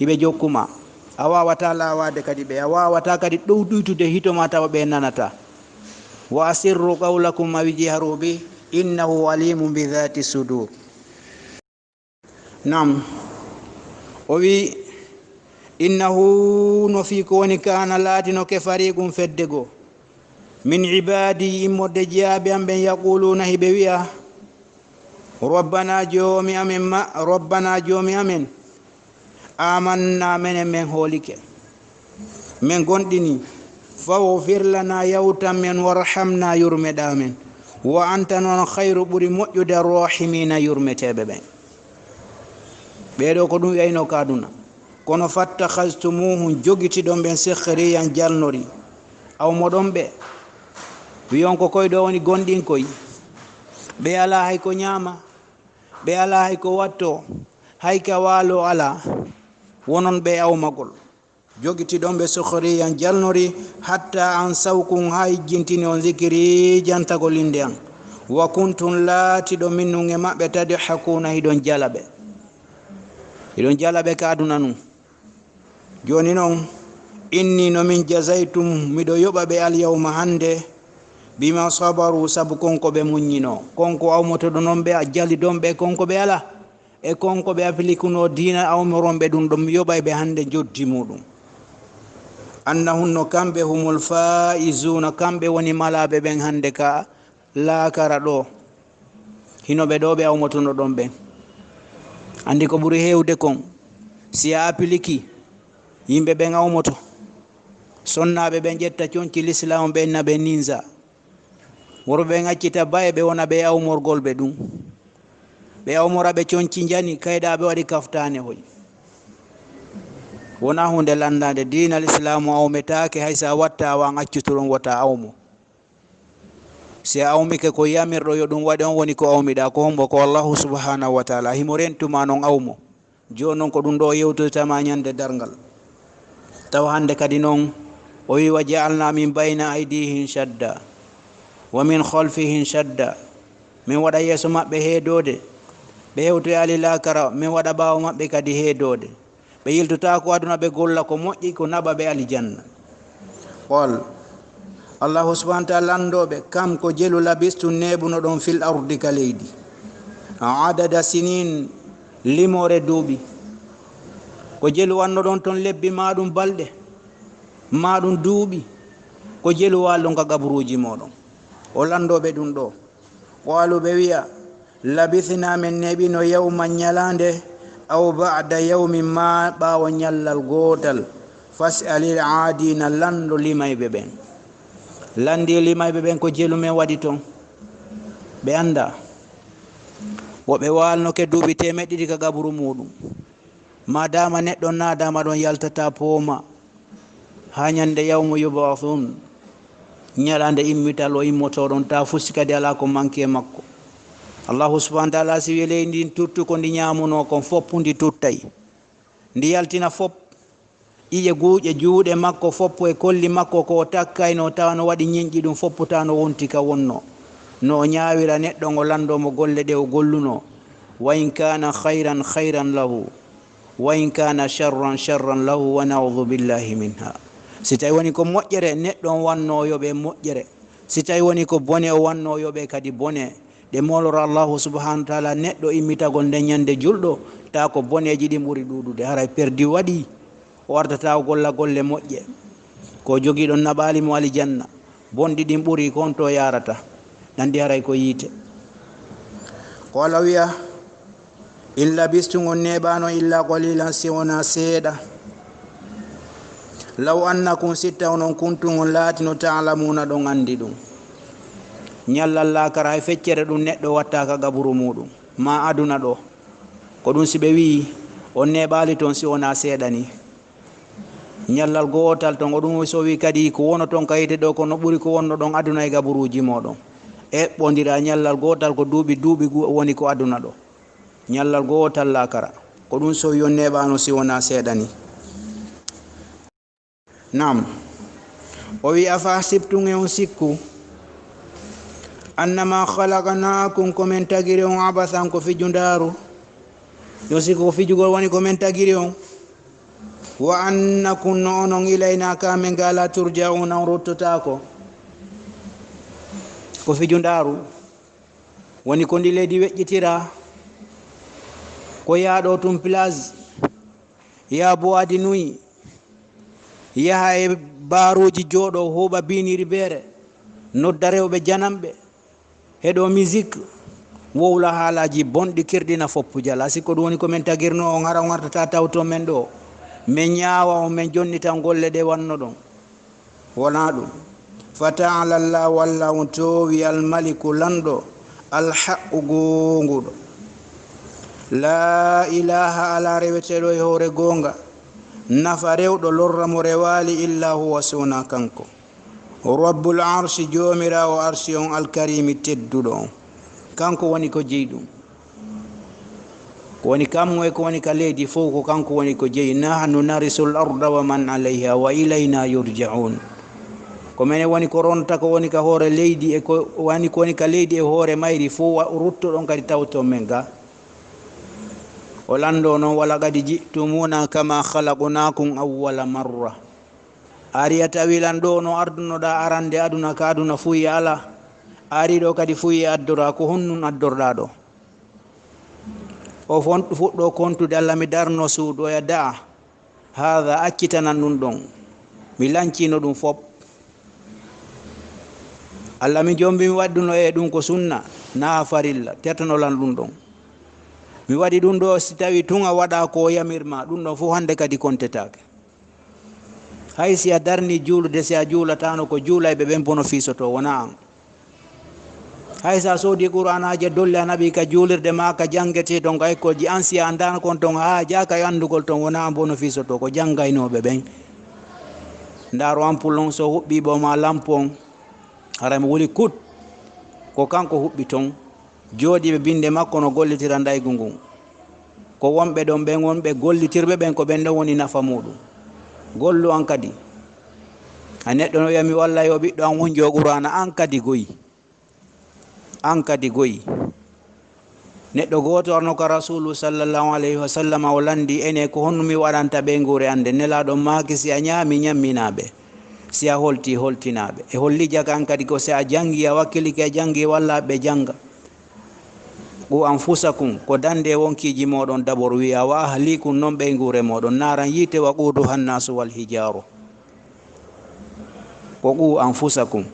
hiɓe jokkuma a wawata lawade kadi ɓe a wawata kadi ɗowɗuytude hitoma tawa ɓe nanata wa asirru qawlakum ma wijharu bi innahu alimun bi dhati sudur nam o wi innahu no fi ko woni kana laatino ke fariqum fedde goo min ibadi immodde jeyaaɓe am ɓen yaquluna hiɓe wiya rabbana joomi amen amanna menen men hoolike min gonɗini faghfir lana yawtan men warhamna yurmeɗa men wa anta noon hayru ɓuri moƴƴude rahimina yurmeteɓe ɓen ɓeɗo ko ɗum wiyayno kaduna kono fattakhastumuhum jogitiɗon ɓen sikhriyan jalnori aw moɗon ɓe wiyon ko koye ɗo woni gonɗin koy ɓe ala hay ko ñaama ɓe ala hay ko watto hay ka waalo ala wonon ɓe awmagol jogitiɗon ɓe sohriyan jalnori hatta an sawkum ha jintini on zikiri jantagol inde an wa kuntum laatiɗo minnum e maɓɓe tadi hakuna hiɗon jalaɓe ka aduna num joni noon inni no min jazaytum miɗo yoɓa ɓe alyawma hande bima sabaru sabu konko ɓe muññino konko awmotoɗo noon ɓe a jali ɗon ɓe konko ɓe ala e konko ɓe appliqueno diina awmoronɓe ɗum ɗum yoɓay ɓe hande joddi muɗum annahunno kamɓe humul faizuna kamɓe woni malaɓe ɓen hande ka laakara ɗo hinoɓe ɗo ɓe awmotono ɗon ɓen andi ko ɓuri hewde kon si a appliqui yimɓe ɓen awmoto sonnaɓe ɓen ƴetta conci l'islam ɓe naɓe ninsa worɓe ɓen accita baye ɓe wona ɓe awmorgol ɓe ɗum ɓe awmora ɓe conci jani kayɗaɓe waɗi kaftane hoy wona hunde landade dina l'islamu awmetake haysa watta wan accutoɗon wota awmo si a awmike ko yamirɗo yo ɗum waɗi on woni ko awmiɗa ko hombo ko allahu subhanahu wa taala himo rentuma noon awmo joni noon ko ɗum ɗo yewtotama ñande dargal taw hande kadi noon o wi wa ja'alna min bayna aydihim shadda wa min khalfihim shadda min waɗa yeeso maɓɓe heedode ɓe hewtoy ali lakara min waɗa ɓaawo maɓɓe kadi heedode ɓe yiltota ko aduna ɓe golla ko moƴƴi ko naɓa ɓe alijanna qol allahu subhanahu wa taala landoɓe kam ko jelu labistu neɓuno ɗon fil ardi ka leydi adada sinin limore duuɓi ko jelu wanno ɗon toon lebbi maɗum balɗe maɗum duuɓi ko jelu walɗon ka gabruji moɗon o landoɓe ɗum ɗo qalu ɓe wiya labithna min neɓino yawma ñalande aw ba'da yawmin ma ɓawo ñallal gotal fas'alil aadina lando limayɓe ɓen. Landi limayɓe ɓen ko jeelumen waɗi toon ɓe anda woɓe walnoke duuɓi temeɗɗe ɗiɗi ka gaburu muɗum, madama neɗɗo nadama ɗon yaltata pooma ha ñande yawmu yubathun, ñaɗande immital o immotoɗon ta fusi kadi ala ko manque e makko. Allahu subhanahu wa ta'ala si wi leydi ndi tuttu ko ndi ñamuno kon foppu ndi tuttay, ndi yaltina fop ƴiƴe guuƴe juuɗe makko foppu e kolli makko ko takkayno tawa no waɗi ñiñƴi ɗum foppu ta no wonti ka wonno, no o ñaawira neɗɗo ngo landomo golle ɗe o golluno. Wa in kana khayran khayran lahu wa in kana sharran sharran lahu wa naudu billahi minha. Si tawi woni ko moƴƴere neɗɗo on wannoyoɓe moƴƴere, si tawi woni ko bone o wannoyoɓe kadi bone. ɗe moloro Allahu subhanahu wa ta'ala neɗɗo immitagol nde ñande julɗo ta ko boneji ɗin ɓuri ɗuɗude, haray perdi waɗi o ardata o golla golle moƴƴe ko jogiiɗon naɓali mo aljanna, bonɗi ɗin ɓuri ko on to yarata nandi haray ko yiite. Kola wiya in labistum on neɓano illa qalilan si wona seeɗa, law annakum sitta onon kuntum on laatino ta'lamuna ɗon andi ɗum. ñallal lakara hay feccere ɗum neɗɗo watta ka gaburu muɗum ma aduna ɗo ko ɗum si ɓe wi on neɓali toon si wona seeɗa ni, ñallal gotal ton o ɗum so wi kadi ko wono toon kayite ɗo kono ɓuri ko wonno ɗon aduna e gaburuji moɗon, eɓɓodira ñallal gotal ko duuɓi woni ko aduna ɗo, ñallal gotal lakara ko ɗum so wi on neɓano si wona seeɗa ni. Nam o wi afa hasibtum e on sikku annama khalaqnakum komin tagiri on abathan ko fijundaru, yo sikku ko fijugol woni komin tagiri on, wa annakum no onon ilayna kamin gala turja'una on rottotako. Ko fijundaru woni ko ndi leydi weƴƴitira ko yaaɗo tum place ya boadi nuyi yaha e baruji jooɗo huuɓa biniri beere nodda rewɓe janamɓe heɗo musique wowla haalaji bonɗi kirɗina foppu jala. Sikko ɗum woni komin tagirno on hara on artata tawto men ɗo min ñaawa on min jonnitan golle ɗe wanno ɗon, wona ɗum. Fa ta'ala Allah walla on towi almaliku lanɗo alhaqqu gonguɗo, la ilaha ala reweteɗo e hoore gonga, nafa rewɗo lorra mo rewali illa huwa sona kanko, rabbul arshi jomirawo arshi on alkarimi tedduɗo on, kanko woni ko jeyi ɗum, ko woni kammo e ko woni ka leydi fof ko kanko woni ko jeyi. Nahnu narisul arda wa man alayha wa ilayna yurja'un, ko mene woni ko ronta ko woni ka hoore leydi e ko woni ka leydi e hoore mayri fof ruttoɗon kadi tawto men ga. O lando noon wala kadi ji'tumuna kama khalaqnakum awwala marra, ari a tawi lan ɗo no ardunoɗa arande aduna ka aduna fuyi ala, ari ɗo kadi fuyi addora ko honnun addorɗa ɗo. O fuɗɗo kontude Allah mi darno suudu oya da'a haha accitanan ɗum ɗon mi lancino ɗum fop, Allah mi jombi mi waɗɗuno e ɗum ko sunna na farilla tetanolan ɗum ɗon, mi waɗi ɗum ɗo si tawi tun a waɗa ko yamirma ɗum ɗon fof hande kadi kontetake. Hay si a darni juulude si a juulatano ko juulayɓe ɓen bono fisoto wona an. Hay sa soodi qur'anaje dolle a naɓi ka juulirde ma ka jangete ton ka ekkolji an si a andano kon ton ha jaka e andugol ton wona an bono fisoto ko jangaynoɓe ɓen. Ndaro ampul on so huɓɓiɓo ma lampo on hara mo wuli kut ko kanko huɓɓi ton jooɗiɓe binde makko no gollitira ndaygu ngun, ko wonɓe ɗon ɓen wonɓe gollitirɓe ɓen ko ɓen ɗon woni nafa muɗum. Gollu an kadi a neɗɗo no wiyami walla yo ɓiɗɗo an wonjo qur'ana an kadi goyi, an kadi goyi. Neɗɗo goto arno ka rasulu sallallahu alayhi wa sallam o landi ene ko honnumi waɗanta ɓe nguure ande nelaɗo maaki si a ñaami ñamminaɓe, si a holti holtinaɓe, e holli jaga an kadi ko si a jangi a wakkilike a jangi walla ɓe janga. Qu anfusakum ko dande wonkiji moɗon dabor wiya wa ahlikum non ɓe nguure moɗon naran yite wa quduha nnasu wal hijaru, ko qu anfusakum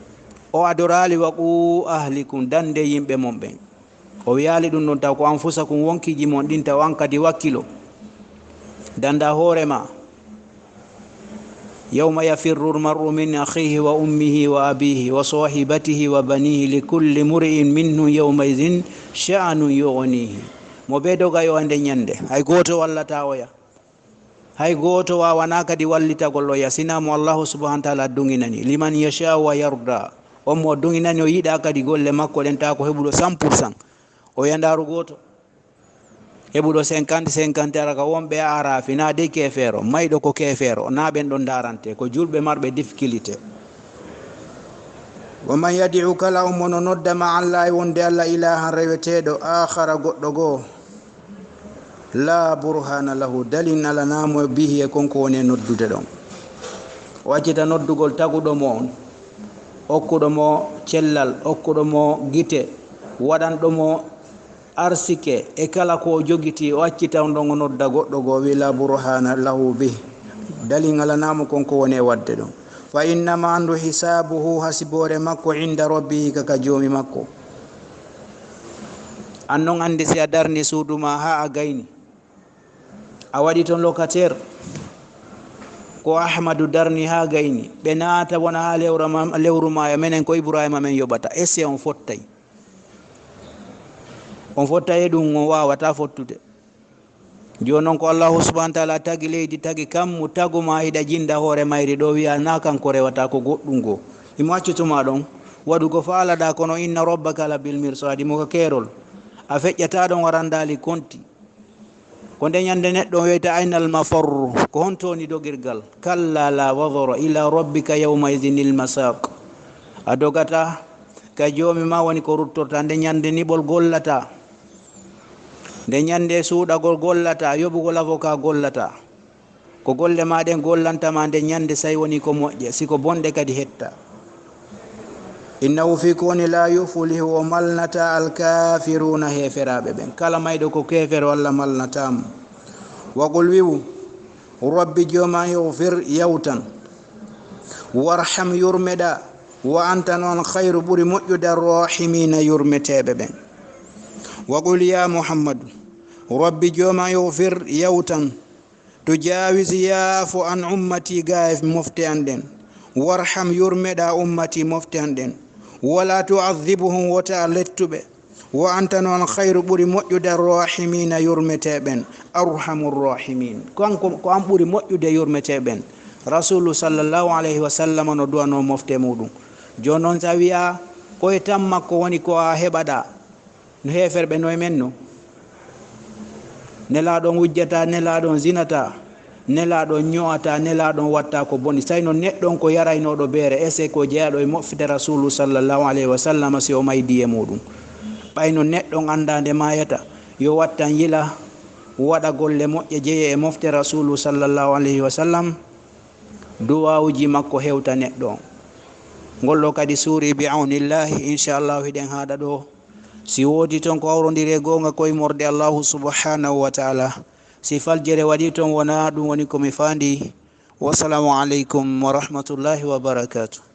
o adorali wa qu ahlikum dande yimɓe mon ɓen, o wiyali ɗum ɗon taw ko anfusakum wonkiji mon ɗin taw an kadi wakkilo danda horema yawma yafirru almar'u min akhihi wa ummihi wa abihi wa sahibatihi wa banihi likulli mur'in minhu yawma idhin sha'nun yughnihi. mo be doga yo ande nyande hay goto wallata oya, hay goto wawana kadi wallitagol oya sinamo allahu subhanahu wa ta'ala dunginani liman yasha wa yarda. on mo dunginani o yiɗa kadi golle makko ɗen ta ko heɓuɗo 100%, o yandaru goto heɓuɗo 50-50 ara ka wonɓe arafi na de kefeero mayɗo ko kefeero na ɓen ɗon darante ko julɓe marɓe difficulté. wa man yadi'u kala o mono nodda ma allah e wonde allah ilahan reweteɗo akhara goɗɗo goo la burhana lahu dalin alanamo bihi e konko woni e noddude ɗon. o accita noddugol taguɗo mo on, okkuɗo mo cellal, okkuɗo mo gite, waɗanɗo mo arsike e kala ko jogiti, o accita on ɗon o nodda goɗɗo goo wi la burhana lahu bihi dalin alanamo konko woni e wadde ɗon. fa innama andu hisabuhu hasibore makko inda rabbihi kaka joomi makko. an non andi si a darni suuduma ha a gayni a waɗi toon locataire ko ahmadou darni ha gayni ɓe naata wona ha lewru ma menen ko ibrahima men yoɓata esse on fottay, on fottay e ɗum on wawata fottude. joni noon ko allahu subahana taala tagi leydi tagi kammu taguma hiɗa jinda hoore mayri ɗo wiya na kanko rewata ko goɗɗum goo imo accutuma ɗon waɗugo faalaɗa kono inna rabbaka la bil mirsadi mo ko keerol a feƴƴata ɗon warandali konti ko nde ñande neɗɗo wiyta aynal mafarru ko hontoni dogirgal kalla la wadara ila rabbika yawma idhinil masaq. a dogata ka joomi ma woni ko ruttorta nde ñande niɓol gollata, nde ñande suuɗagol gollata, yoɓugol avocat gollata, ko golle maɗen gollantama nde ñande say woni ko moƴƴe siko bonɗe kadi hetta. innahu fi koni la yuflihu o malnata alkafiruna heferaɓe ɓen kala mayɗo ko kefere walla malnatamo. waqul wiwu rabbi joma ihfir yawtan warham yurmeɗa wa anta noon khayru ɓuri moƴƴude arrahimina yurmeteɓe ɓen. waqul ya muhammadu rabbi joma ihfir yawtan tujawis yaafo an ummati ga e mofte an ɗen, warham yurmeɗa ummati mofte an ɗen, wala tu'adhibuhum wota lettuɓe, wa anta noon khayru ɓuri moƴƴude arrahimina yurmeteɓen arhamur rahimin. kanko ko an ɓuri moƴƴude yurmeteɓen. rasulu sallllahu alayhi wa sallam no duwano mofte muɗum. joni noon sa wiya koye tan makko woni ko a heɓaɗa no heferɓe noye men no, nelaɗon wujjata, nelaɗon zinata, nelaɗon ño'ata, nelaɗon watta ko boni. sayno neɗɗon ko yaraynoɗo beere ese ko jeeyaɗo e mofte rasulu sallllahu alayhi wa sallam si o maydi e muɗum. ɓayno neɗɗon andade mayata yo wattan yila waɗa golle moƴƴe jeeye e mofte rasulu sallllahu alayhi wa sallam, duwawuji makko hewta neɗɗo on. ngolɗo kadi suuri bi aunillahi inchallahu hiɗen haɗa ɗo si woodi toon ko awrodiri e gonga koye morde allahu subhanahu wa taala, si faljere waɗi toon wona ɗum woni komi fandi. wassalamu aleykum wa rahmatullahi wa barakatuh.